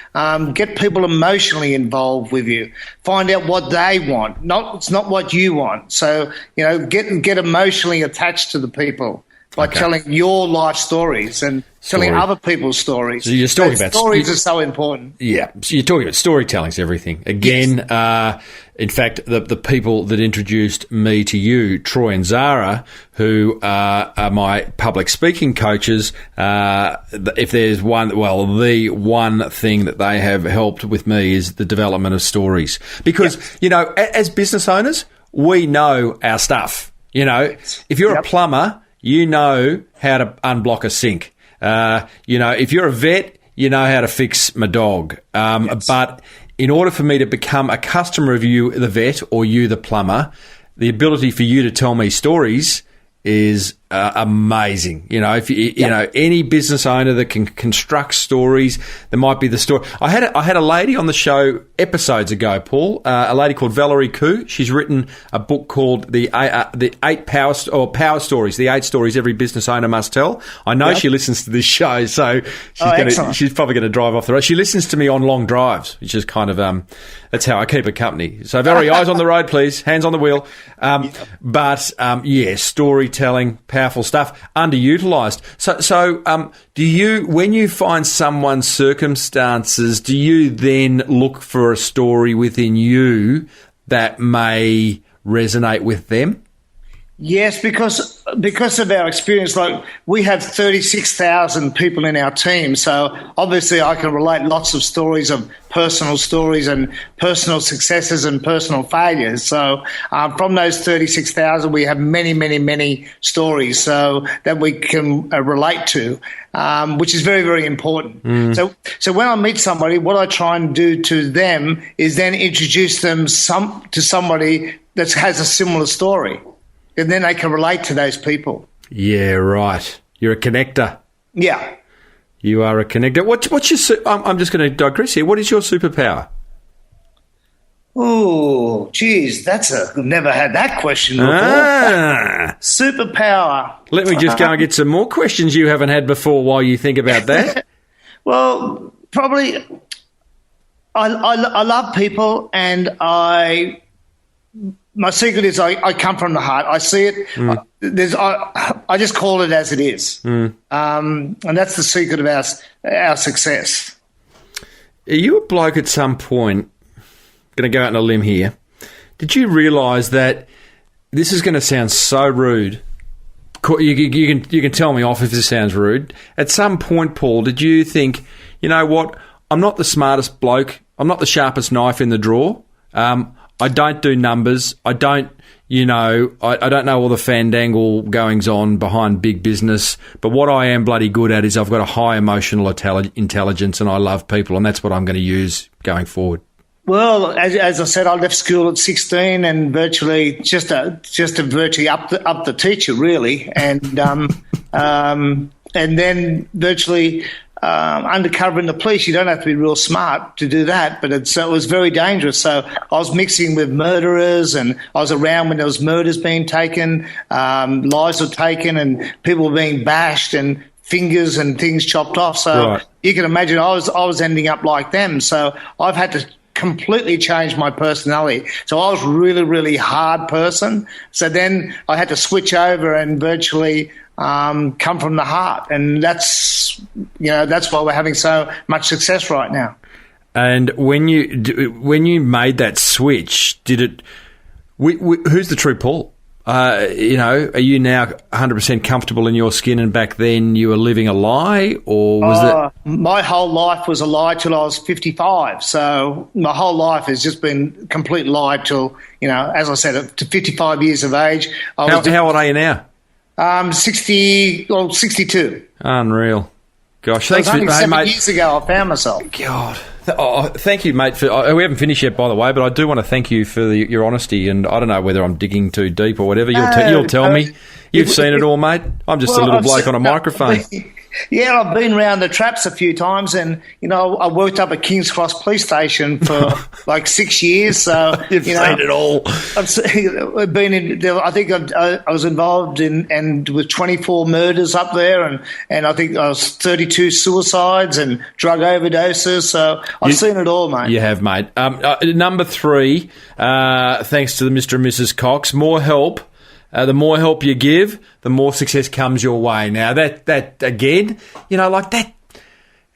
get people emotionally involved with you. Find out what they want. It's not what you want. So get emotionally attached to the people. by telling your life stories and telling other people's stories. So you're talking about stories are so important. Yeah, so you're talking about storytelling's everything. Again, yes. In fact, the people that introduced me to you, Troy and Zara, who are my public speaking coaches, if there's the one thing that they have helped with me is the development of stories. Because, as business owners, we know our stuff. If you're a plumber, you know how to unblock a sink. If you're a vet, you know how to fix my dog. But in order for me to become a customer of you, the vet, or you, the plumber, the ability for you to tell me stories is amazing. If any business owner that can construct stories, there might be the story. I had a lady on the show episodes ago, Paul, a lady called Valerie Koo. She's written a book called the 8 Power Stories, the 8 stories every business owner must tell. I know she listens to this show, so she's probably going to drive off the road. She listens to me on long drives, which is kind of that's how I keep her company. So Valerie, eyes on the road, please, hands on the wheel. Storytelling, powerful stuff, underutilized. So do you, when you find someone's circumstances, do you then look for a story within you that may resonate with them? Yes, because of our experience, like we have 36,000 people in our team, so obviously I can relate lots of stories of personal stories and personal successes and personal failures. So from those 36,000, we have many, many, many stories so that we can relate to, which is very, very important. So when I meet somebody, what I try and do to them is then introduce them to somebody that has a similar story. And then they can relate to those people. Yeah, right. You're a connector. Yeah. You are a connector. What's your? I'm just going to digress here. What is your superpower? Oh, geez, I've never had that question before. Superpower. Let me just go and get some more questions you haven't had before while you think about that. Well, probably I love people, and my secret is I come from the heart. I see it. I just call it as it is. And that's the secret of our success. Are you a bloke at some point, going to go out on a limb here, did you realise that this is going to sound so rude? You can tell me off if this sounds rude. At some point, Paul, did you think, you know what, I'm not the smartest bloke. I'm not the sharpest knife in the drawer. I don't do numbers. I don't know all the fandangle goings on behind big business. But what I am bloody good at is I've got a high emotional intelligence, and I love people, and that's what I'm going to use going forward. Well, as I said, I left school at 16 and virtually just to virtually up the teacher, really, and then virtually. Undercover in the police, you don't have to be real smart to do that, but it was very dangerous. So I was mixing with murderers, and I was around when there was murders being taken, lives were taken, and people were being bashed and fingers and things chopped off. So You can imagine I was ending up like them. So I've had to completely changed my personality. So I was really, really hard person. So then I had to switch over and virtually come from the heart. And that's why we're having so much success right now. And when you made that switch, who's the true Paul? Are you now 100% comfortable in your skin, and back then you were living a lie, or was it? My whole life was a lie till I was 55. So my whole life has just been complete lie till, as I said, to 55 years of age. How old are you now? 62. Unreal. Gosh, thanks for 7 years ago I found myself. God. Oh, thank you, mate. We haven't finished yet, by the way, but I do want to thank you for your honesty. And I don't know whether I'm digging too deep or whatever. You'll tell me. You've seen it all, mate. I'm just a little bloke on a microphone. Yeah, I've been around the traps a few times, and I worked up at King's Cross Police Station for like 6 years. So you've seen it all. I've been in. I think I was involved in with 24 murders up there, and I think I was 32 suicides and drug overdoses. So I've seen it all, mate. You have, mate. Number 3, thanks to the Mr. and Mrs. Cox, more help the more help you give, the more success comes your way. Now, that again, like that,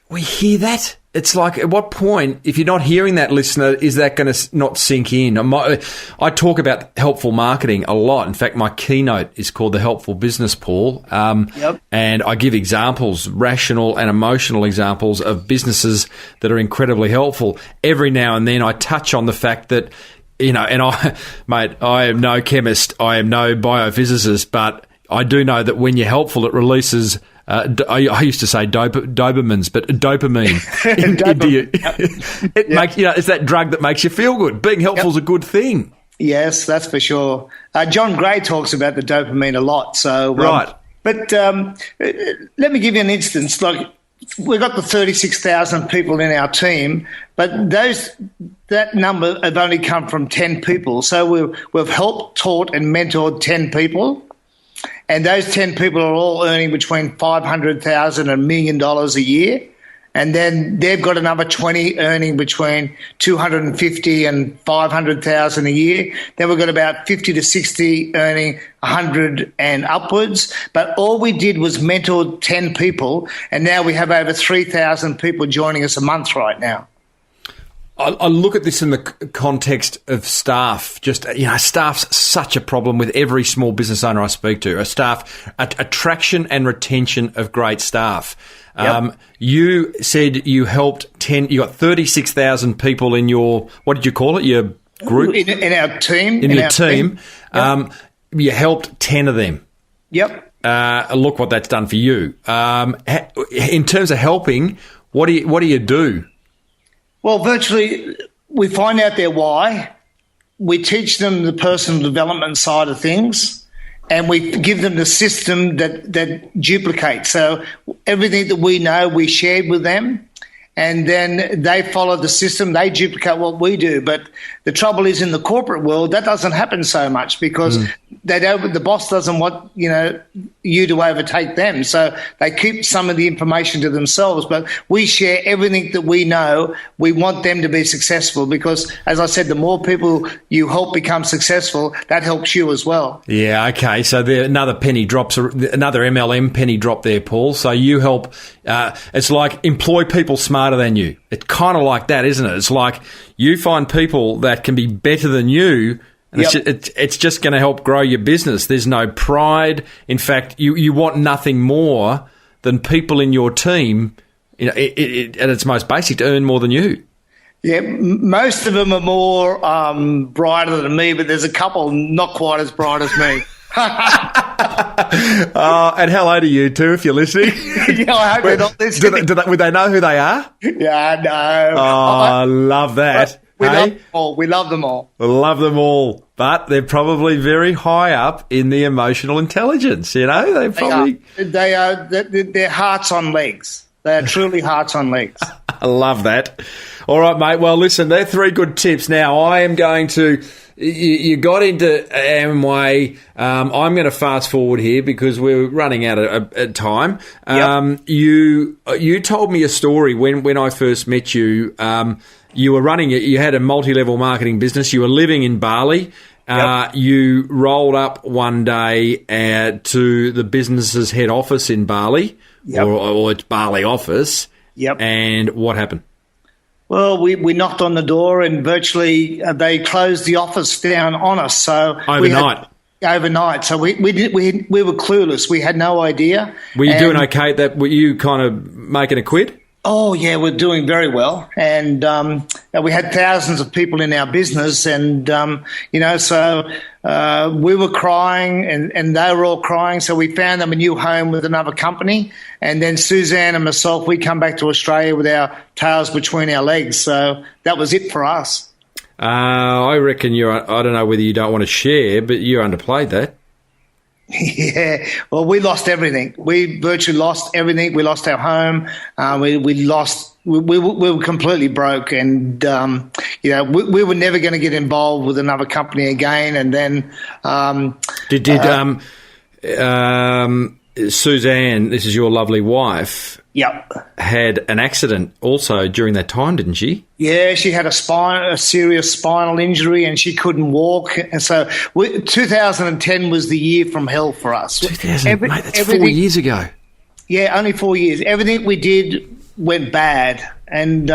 we hear that. It's like, at what point, if you're not hearing that, listener, is that going to not sink in? I talk about helpful marketing a lot. In fact, my keynote is called The Helpful Business, Paul. And I give examples, rational and emotional examples of businesses that are incredibly helpful. Every now and then I touch on the fact that, and I am no chemist, I am no biophysicist, but I do know that when you're helpful, it releases... I used to say dopamines, but dopamine. It makes it's that drug that makes you feel good. Being helpful is a good thing. Yes, that's for sure. John Gray talks about the dopamine a lot. So right, but let me give you an instance. Like, we've got the 36,000 people in our team, but that number have only come from 10 people. So we've helped, taught, and mentored 10 people. And those 10 people are all earning between $500,000 and $1 million a year. And then they've got another 20 earning between $250,000 and $500,000 a year. Then we've got about 50 to 60 earning 100 and upwards. But all we did was mentor 10 people, and now we have over 3,000 people joining us a month right now. I look at this in the context of staff. Staff's such a problem with every small business owner I speak to. Attraction and retention of great staff. Yep. You said you helped you got 36,000 people in your, what did you call it? Your group? In our team. In your team. Yep. You helped 10 of them. Yep. Look what that's done for you. In terms of helping, what do you do? Well, virtually, we find out their why. We teach them the personal development side of things, and we give them the system that duplicates. So everything that we know, we shared with them, and then they follow the system. They duplicate what we do. But the trouble is, in the corporate world, that doesn't happen so much because the boss doesn't want you to overtake them. So they keep some of the information to themselves. But we share everything that we know. We want them to be successful because, as I said, the more people you help become successful, that helps you as well. Yeah, okay. So another MLM penny drop there, Paul. So you help. It's like employ people smarter than you. It's kind of like that, isn't it? It's like you find people that can be better than you. And it's just going to help grow your business. There's no pride. In fact, you want nothing more than people in your team, at its most basic, to earn more than you. Yeah, most of them are more brighter than me, but there's a couple not quite as bright as me. And hello to you too, if you're listening. Yeah, I hope you're not listening. Would they know who they are? Yeah, no. Oh, I love that. We love them all. We love them all. Love them all. But they're probably very high up in the emotional intelligence, They're hearts on legs. They are truly hearts on legs. I love that. All right, mate. Well, listen, they're 3 good tips. Now, I am going to... You got into Amway. I'm going to fast forward here because we're running out of time. You told me a story when I first met you. You were you had a multi-level marketing business. You were living in Bali. You rolled up one day to the business's head office in Bali, or its Bali office. Yep. And what happened? Well, we knocked on the door and virtually they closed the office down on us. So overnight. So we were clueless. We had no idea. Were you doing okay? Were you kind of making a quid? Oh, yeah, we're doing very well. And we had thousands of people in our business and, so we were crying and they were all crying. So we found them a new home with another company. And then Suzanne and myself, we come back to Australia with our tails between our legs. So that was it for us. I reckon I don't know whether you don't want to share, but you underplayed that. Yeah, well, we lost everything. We virtually lost everything. We lost our home. We were completely broke, and we were never going to get involved with another company again. And then Suzanne, this is your lovely wife, Yep. had an accident also during that time, didn't she? Yeah, she had a serious spinal injury, and she couldn't walk. And so 2010 was the year from hell for us. 2000, mate, that's 4 years ago. Yeah, only 4 years. Everything we did went bad. And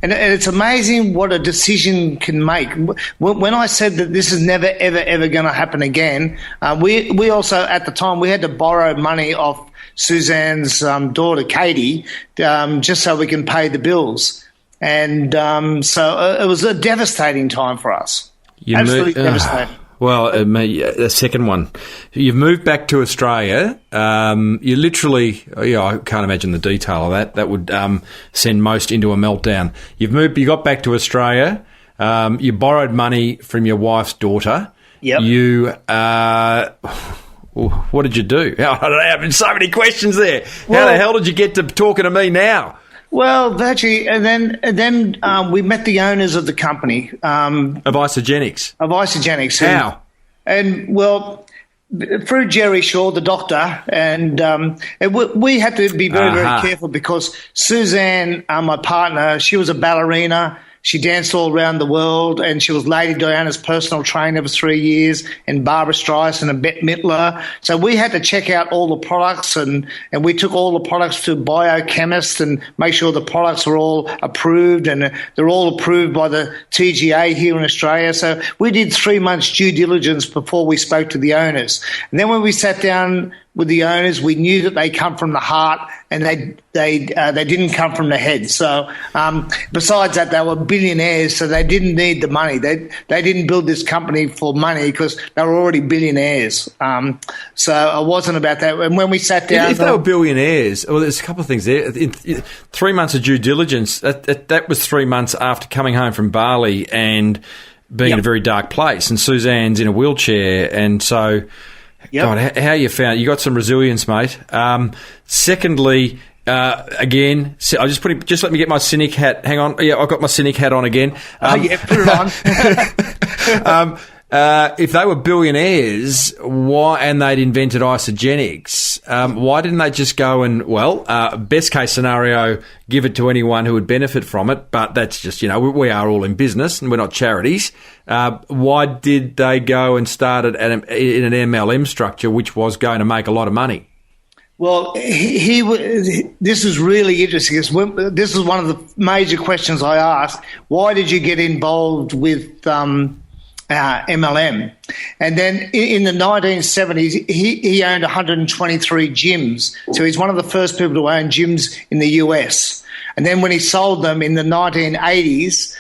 it's amazing what a decision can make. When I said that this is never, ever, ever going to happen again, we also, at the time, we had to borrow money off Suzanne's daughter, Katie, just so we can pay the bills. And so it was a devastating time for us. Absolutely devastating. Well, the second one, you've moved back to Australia. You literally, I can't imagine the detail of that. That would send most into a meltdown. You got back to Australia. You borrowed money from your wife's daughter. Yep. What did you do? I don't know. There's so many questions there. How the hell did you get to talking to me now? Well, virtually, and then we met the owners of the company. Of Isagenix? Of Isagenix. How? Through Jerry Shaw, the doctor, and we had to be very, very careful because Suzanne, my partner, she was a ballerina. She danced all around the world, and she was Lady Diana's personal trainer for 3 years, and Barbara Streisand and Bette Midler. So we had to check out all the products, and we took all the products to biochemists and make sure the products were all approved, and they're all approved by the TGA here in Australia. So we did 3 months due diligence before we spoke to the owners. And then when we sat down with the owners, we knew that they come from the heart, and they didn't come from the head. So besides that, they were billionaires, so they didn't need the money. They didn't build this company for money because they were already billionaires. So it wasn't about that. And when we sat down, if they were billionaires, well, there's a couple of things there. 3 months of due diligence. That was 3 months after coming home from Bali and being in a very dark place. And Suzanne's in a wheelchair, and so. Yep. God, how you found you got some resilience, mate. Secondly, again, I just let me get my cynic hat. Hang on, I've got my cynic hat on again. Put it on. If they were billionaires, and they'd invented Isagenix, why didn't they just go and, best case scenario, give it to anyone who would benefit from it? But that's just, we are all in business and we're not charities. Why did they go and start it in an MLM structure, which was going to make a lot of money? Well, this is really interesting. This is one of the major questions I asked. Why did you get involved with MLM? And then in the 1970s, he owned 123 gyms. So he's one of the first people to own gyms in the US. And then when he sold them in the 1980s,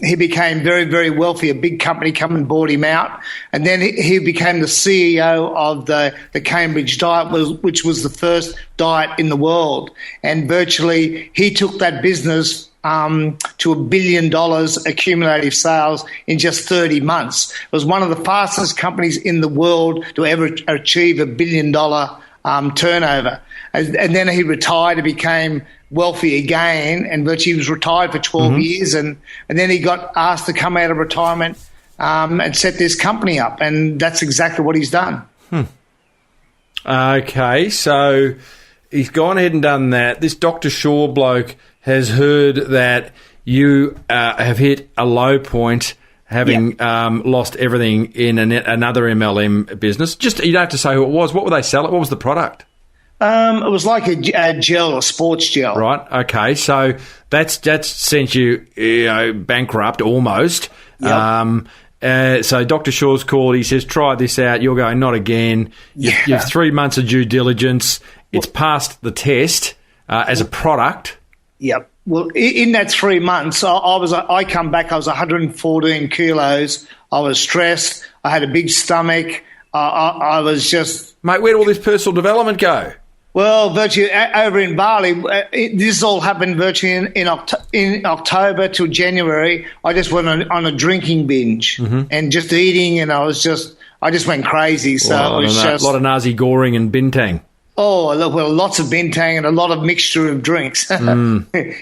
he became very, very wealthy. A big company come and bought him out. And then he became the CEO of the Cambridge diet, which was the first diet in the world. And virtually he took that business to $1 billion accumulative sales in just 30 months. It was one of the fastest companies in the world to ever achieve $1 billion turnover. And then he retired and became wealthy again, and virtually he was retired for 12 years, and then he got asked to come out of retirement and set this company up, and that's exactly what he's done. Okay, so he's gone ahead and done that. This Dr. Shaw bloke has heard that you have hit a low point, having lost everything in another MLM business. Just, you don't have to say who it was. What were they selling? What was the product? It was like a gel, a sports gel. Right. Okay. So that's sent you, bankrupt almost. Yep. So Dr. Shaw's called. He says, "Try this out." You're going, "Not again." You have 3 months of due diligence. It's passed the test as a product. Yep. Well, in that 3 months, I come back. I was 114 kilos. I was stressed. I had a big stomach. I was just, mate. Where did all this personal development go? Well, virtually over in Bali, this all happened virtually in October to January. I just went on a drinking binge and just eating, and I just went crazy. So it was just a lot of nasi goreng and bintang. Oh, well, lots of bintang and a lot of mixture of drinks.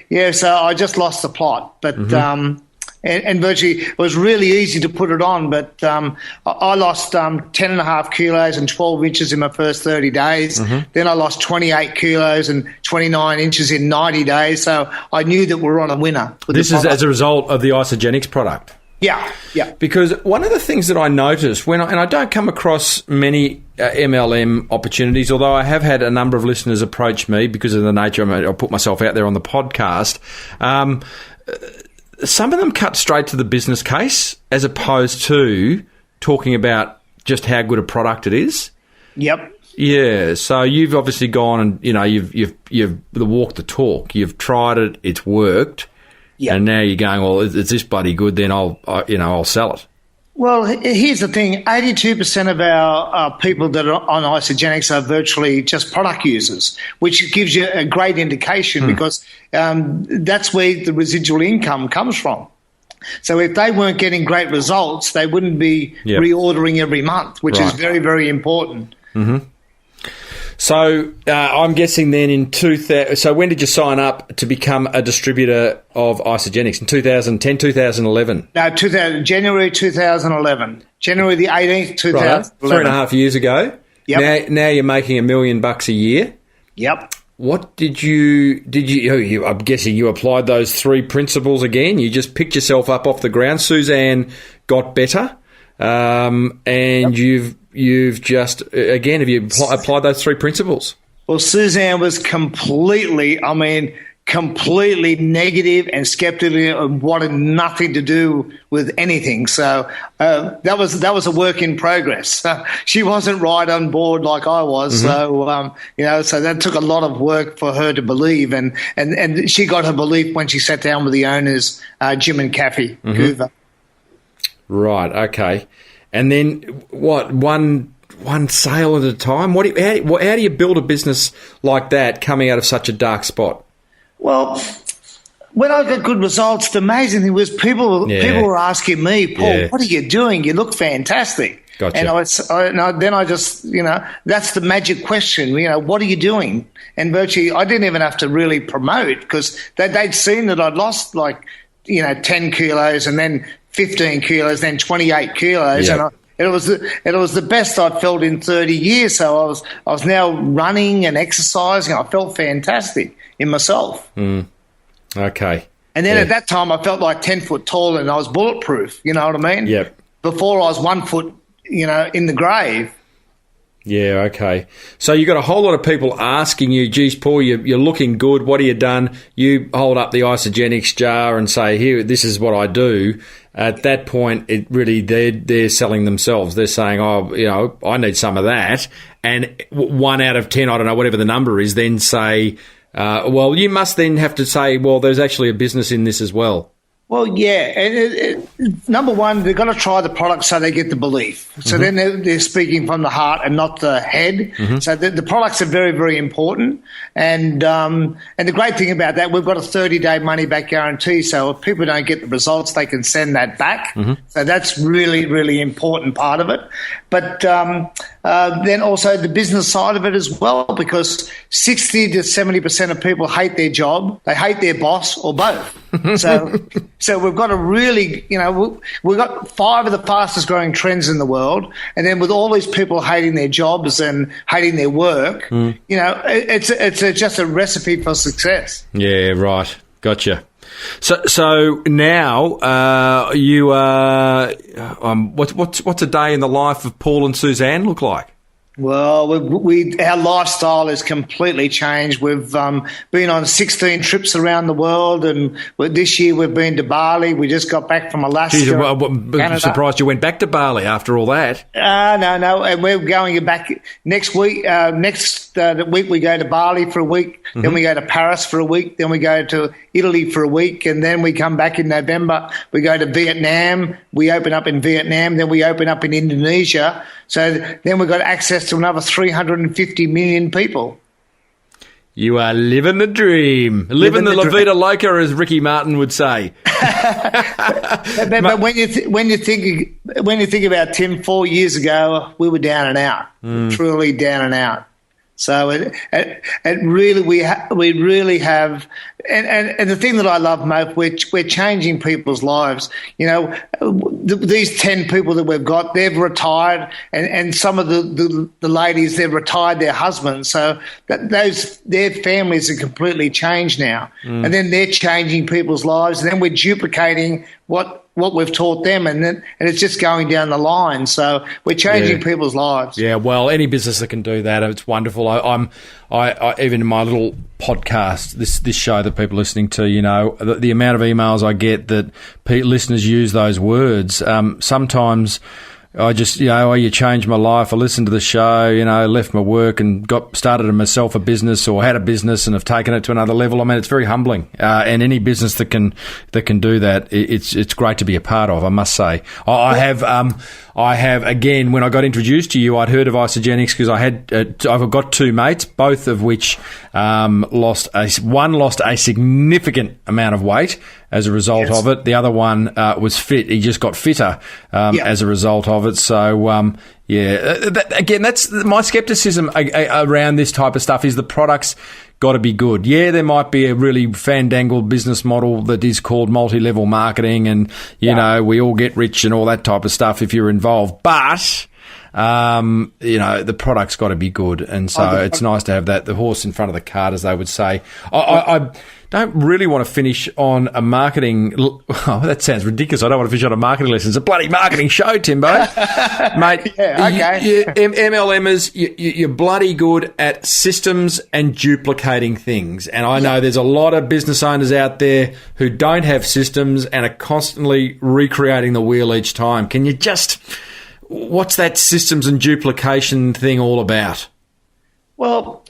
Yeah, so I just lost the plot. But And virtually, it was really easy to put it on, but I lost 10.5 kilos and 12 inches in my first 30 days. Then I lost 28 kilos and 29 inches in 90 days. So I knew that we were on a winner. This is as a result of the Isagenix product. Yeah. Because one of the things that I noticed and I don't come across many MLM opportunities, although I have had a number of listeners approach me because of the nature, I put myself out there on the podcast. Some of them cut straight to the business case as opposed to talking about just how good a product it is. Yep. Yeah, so you've obviously gone and you've walked the talk. You've tried it, it's worked. Yep. And now you're going, well, it's this bloody good, then I'll sell it. Well, here's the thing. 82% of our people that are on Isagenix are virtually just product users, which gives you a great indication because that's where the residual income comes from. So if they weren't getting great results, they wouldn't be reordering every month, which is very, very important. So I'm guessing then in 2000. So when did you sign up to become a distributor of Isagenix? In 2010, 2011? No, January 2011. January the 18th, 2011. Right. 3.5 years ago. Yep. Now you're making $1 million a year. Yep. What did you? I'm guessing you applied those 3 principles again. You just picked yourself up off the ground. Suzanne got better, and You've just, again, have you applied those 3 principles? Well, Suzanne was completely negative and skeptical and wanted nothing to do with anything. So that was a work in progress. She wasn't right on board like I was. So, so that took a lot of work for her to believe. And she got her belief when she sat down with the owners, Jim and Kathy Hoover. Right, okay. And then what? One sale at a time. How do you build a business like that coming out of such a dark spot? Well, when I got good results, the amazing thing was people were asking me, Paul, what are you doing? You look fantastic. Gotcha. And then I just, that's the magic question. What are you doing? And virtually, I didn't even have to really promote because they'd seen that I'd lost 10 kilos and then 15 kilos, then 28 kilos, and it was the best I'd felt in 30 years. So I was now running and exercising. I felt fantastic in myself. Okay. And then at that time, I felt like 10 foot tall, and I was bulletproof. You know what I mean? Yep. Before I was 1 foot, in the grave. Yeah, okay. So you got a whole lot of people asking you, geez, Paul, you're looking good. What have you done? You hold up the Isagenix jar and say, here, this is what I do. At that point, it really they're selling themselves. They're saying, I need some of that. And 1 out of 10, I don't know, whatever the number is, then say, well, you must then have to say, well, there's actually a business in this as well. Well, yeah. And number one, they've got to try the product so they get the belief. So then they're speaking from the heart and not the head. So the products are very, very important. And the great thing about that, we've got a 30-day money-back guarantee. So if people don't get the results, they can send that back. So that's really, really important part of it. But then also the business side of it as well, because 60 to 70% of people hate their job, they hate their boss, or both. So we've got to really, we've got 5 of the fastest growing trends in the world, and then with all these people hating their jobs and hating their work, it's just a recipe for success. Yeah, right. Gotcha. So now you are. What's a day in the life of Paul and Suzanne look like? Well, our lifestyle has completely changed. We've been on 16 trips around the world, and this year we've been to Bali. We just got back from Alaska. Jeez, I'm surprised you went back to Bali after all that. No, and we're going back next week. Next week we go to Bali for a week, then we go to Paris for a week, then we go to Italy for a week, and then we come back in November. We go to Vietnam. We open up in Vietnam, then we open up in Indonesia. So then we've got access to another 350 million people. You are living the dream. Living the La Vida Loca, as Ricky Martin would say. but when you think about Tim, 4 years ago, we were down and out, truly down and out. So it really we really have, and the thing that I love most, we're changing people's lives. You know, these 10 people that we've got, they've retired, and some of the ladies, they've retired their husbands, so their families are completely changed now, and then they're changing people's lives, and then we're duplicating what we've taught them, and it's just going down the line. So we're changing people's lives. Yeah, well, any business that can do that, it's wonderful. I even in my little podcast, this show that people are listening to, you know, the amount of emails I get that listeners use those words. Sometimes I just, you know, you changed my life. I listened to the show, you know, left my work and started myself a business, or had a business and have taken it to another level. I mean, it's very humbling. And any business that can do that, it's great to be a part of, I must say. I have again, when I got introduced to you, I'd heard of Isagenix because I've got two mates, both of which lost a significant amount of weight as a result of it. The other one was fit. He just got fitter as a result of it. So, again, that's my skepticism around this type of stuff, is the product's got to be good. Yeah, there might be a really fandangled business model that is called multi-level marketing, and, you know, we all get rich and all that type of stuff if you're involved. But, you know, the product's got to be good. And so it's nice to have the horse in front of the cart, as they would say. I don't really want to finish on a marketing... Oh, that sounds ridiculous. I don't want to finish on a marketing lesson. It's a bloody marketing show, Timbo. Mate, MLMers, you're bloody good at systems and duplicating things. And I know there's a lot of business owners out there who don't have systems and are constantly recreating the wheel each time. Can you just... What's that systems and duplication thing all about? Well...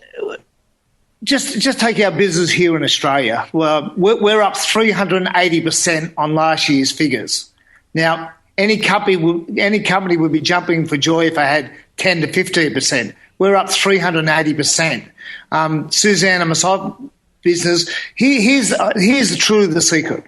Just take our business here in Australia. Well, we're up 380% on last year's figures. Now, any company would be jumping for joy if I had 10 to 15%. We're up 380%. Suzanne and myself business. Here's the truth of the secret.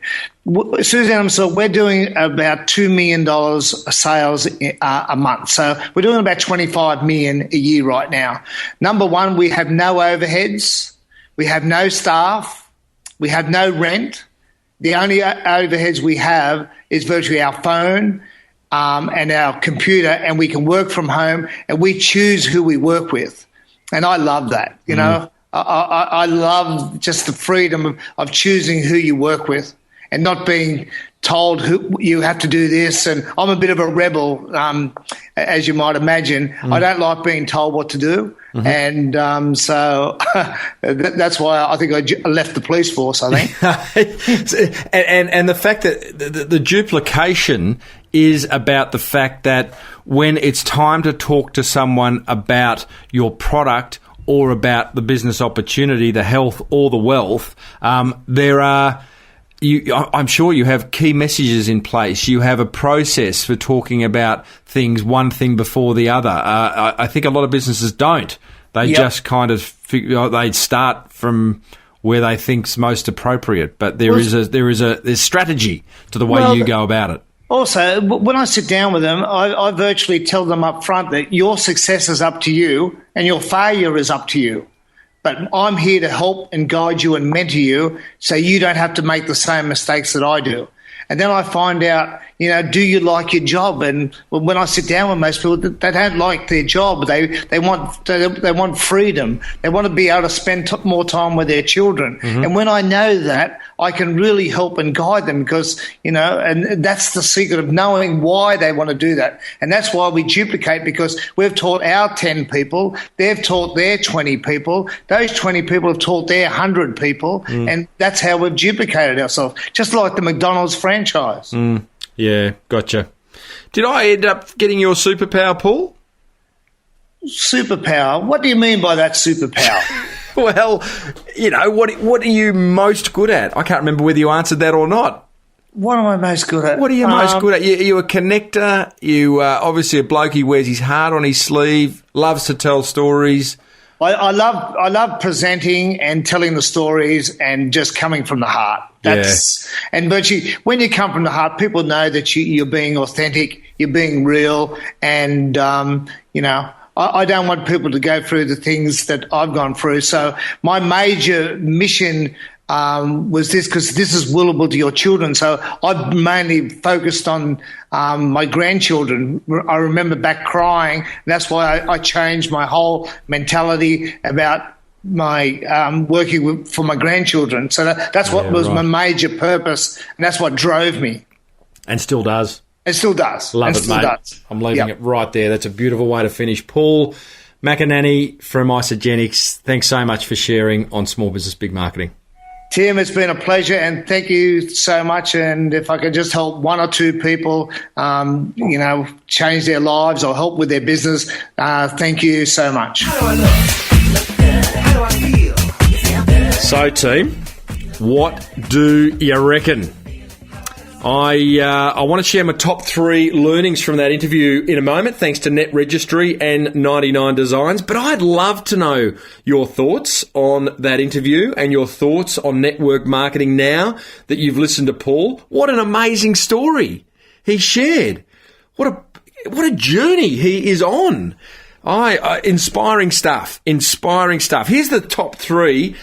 Suzanne and myself, we're doing about $2 million sales a month. So we're doing about $25 million a year right now. Number one, we have no overheads. We have no staff. We have no rent. The only overheads we have is virtually our phone and our computer, and we can work from home, and we choose who we work with. And I love that, you know. I love just the freedom of choosing who you work with and not being told who you have to do this. And I'm a bit of a rebel, as you might imagine. I don't like being told what to do. And so that's why I think I left the police force, I think. and the fact that the duplication is about the fact that when it's time to talk to someone about your product or about the business opportunity, the health or the wealth, there are... I'm sure you have key messages in place. You have a process for talking about things, one thing before the other. I think a lot of businesses don't. They just kind of they start from where they think's most appropriate. But there's strategy to the way you go about it. Also, when I sit down with them, I virtually tell them up front that your success is up to you and your failure is up to you. But I'm here to help and guide you and mentor you so you don't have to make the same mistakes that I do. And then I find out, you know, do you like your job? And when I sit down with most people, they don't like their job. They want freedom. They want to be able to spend more time with their children. And when I know that, I can really help and guide them because, you know, and that's the secret of knowing why they want to do that. And that's why we duplicate, because we've taught our 10 people, they've taught their 20 people, those 20 people have taught their 100 people, and that's how we've duplicated ourselves, just like the McDonald's franchise. Yeah, gotcha. Did I end up getting your superpower, Paul? Superpower? What do you mean by that superpower? Well, you know, what are you most good at? I can't remember whether you answered that or not. What am I most good at? What are you most good at? You're a connector. You obviously a bloke who wears his heart on his sleeve, loves to tell stories. I love presenting and telling the stories and just coming from the heart. And virtually, when you come from the heart, people know that you're being authentic, you're being real, and you know, I don't want people to go through the things that I've gone through. So my major mission was this, because this is willable to your children. So I've mainly focused on my grandchildren. I remember back crying. And that's why I changed my whole mentality about my working for my grandchildren. So that's what was my major purpose, and that's what drove me. And still does. It still does. Love it, mate. I'm leaving it right there. That's a beautiful way to finish. Paul McAneny from Isagenix, thanks so much for sharing on Small Business Big Marketing. Tim, it's been a pleasure, and thank you so much. And if I could just help one or two people, change their lives or help with their business, thank you so much. How do I look? How do I feel? So, team, what do you reckon? I want to share my top 3 learnings from that interview in a moment, thanks to Net Registry and 99 Designs. But I'd love to know your thoughts on that interview and your thoughts on network marketing now that you've listened to Paul. What an amazing story he shared. What a journey he is on. Inspiring stuff. Here's the top 3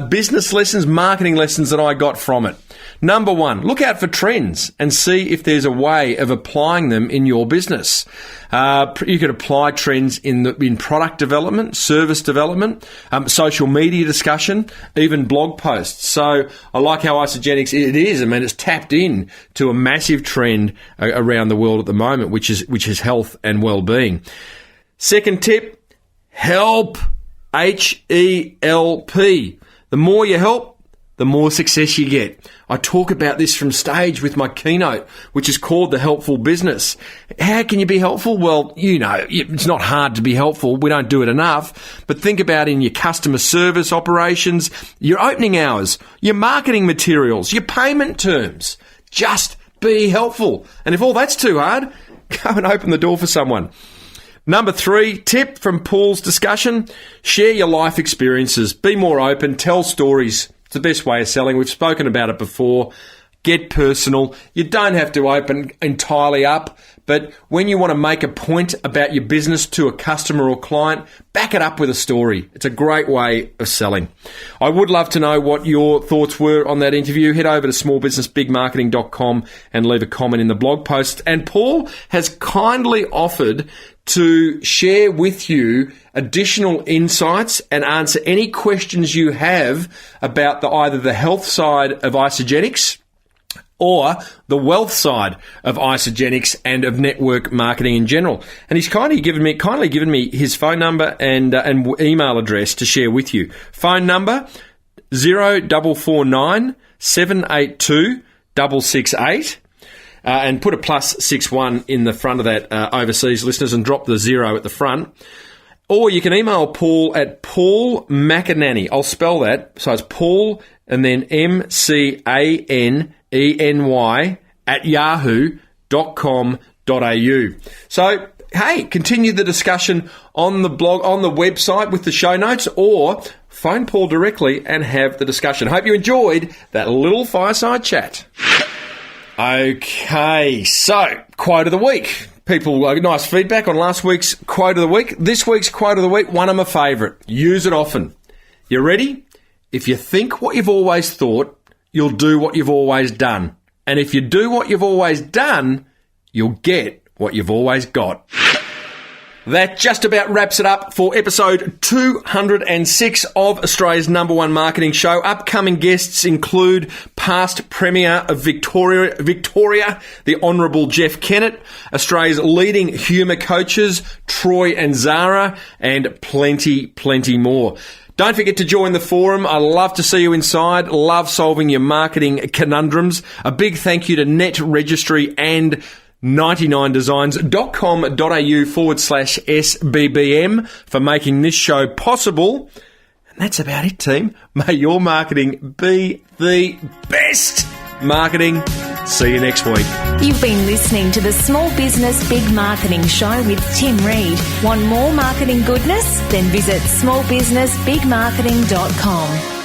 business lessons, marketing lessons that I got from it. Number 1, look out for trends and see if there's a way of applying them in your business. You could apply trends in product development, service development, social media discussion, even blog posts. So I like how Isagenix it's tapped in to a massive trend around the world at the moment, which is health and well-being. Second tip, help. HELP. The more you help, the more success you get. I talk about this from stage with my keynote, which is called The Helpful Business. How can you be helpful? Well, it's not hard to be helpful. We don't do it enough. But think about in your customer service operations, your opening hours, your marketing materials, your payment terms. Just be helpful. And if all that's too hard, go and open the door for someone. Number 3, tip from Paul's discussion, share your life experiences. Be more open, tell stories. It's the best way of selling. We've spoken about it before. Get personal. You don't have to open entirely up, but when you want to make a point about your business to a customer or client, back it up with a story. It's a great way of selling. I would love to know what your thoughts were on that interview. Head over to smallbusinessbigmarketing.com and leave a comment in the blog post. And Paul has kindly offered to share with you additional insights and answer any questions you have about either the health side of Isagenix or the wealth side of Isagenix and of network marketing in general. And he's kindly given me his phone number and email address to share with you. Phone number 0449 782 668. And put a +61 in the front of that, overseas listeners, and drop the 0 at the front. Or you can email Paul at Paul McAneny. I'll spell that. So it's Paul and then MCANENY at yahoo.com.au. So, hey, continue the discussion on the blog, on the website with the show notes, or phone Paul directly and have the discussion. Hope you enjoyed that little fireside chat. Okay, so quote of the week. People, nice feedback on last week's quote of the week. This week's quote of the week, one of my favourite. Use it often. You ready? If you think what you've always thought, you'll do what you've always done. And if you do what you've always done, you'll get what you've always got. That just about wraps it up for episode 206 of Australia's #1 marketing show. Upcoming guests include past Premier of Victoria, the Honourable Jeff Kennett, Australia's leading humour coaches, Troy and Zara, and plenty more. Don't forget to join the forum. I love to see you inside. Love solving your marketing conundrums. A big thank you to Net Registry and 99designs.com.au/SBBM for making this show possible. And that's about it, team. May your marketing be the best marketing. See you next week. You've been listening to the Small Business Big Marketing Show with Tim Reid. Want more marketing goodness? Then visit smallbusinessbigmarketing.com.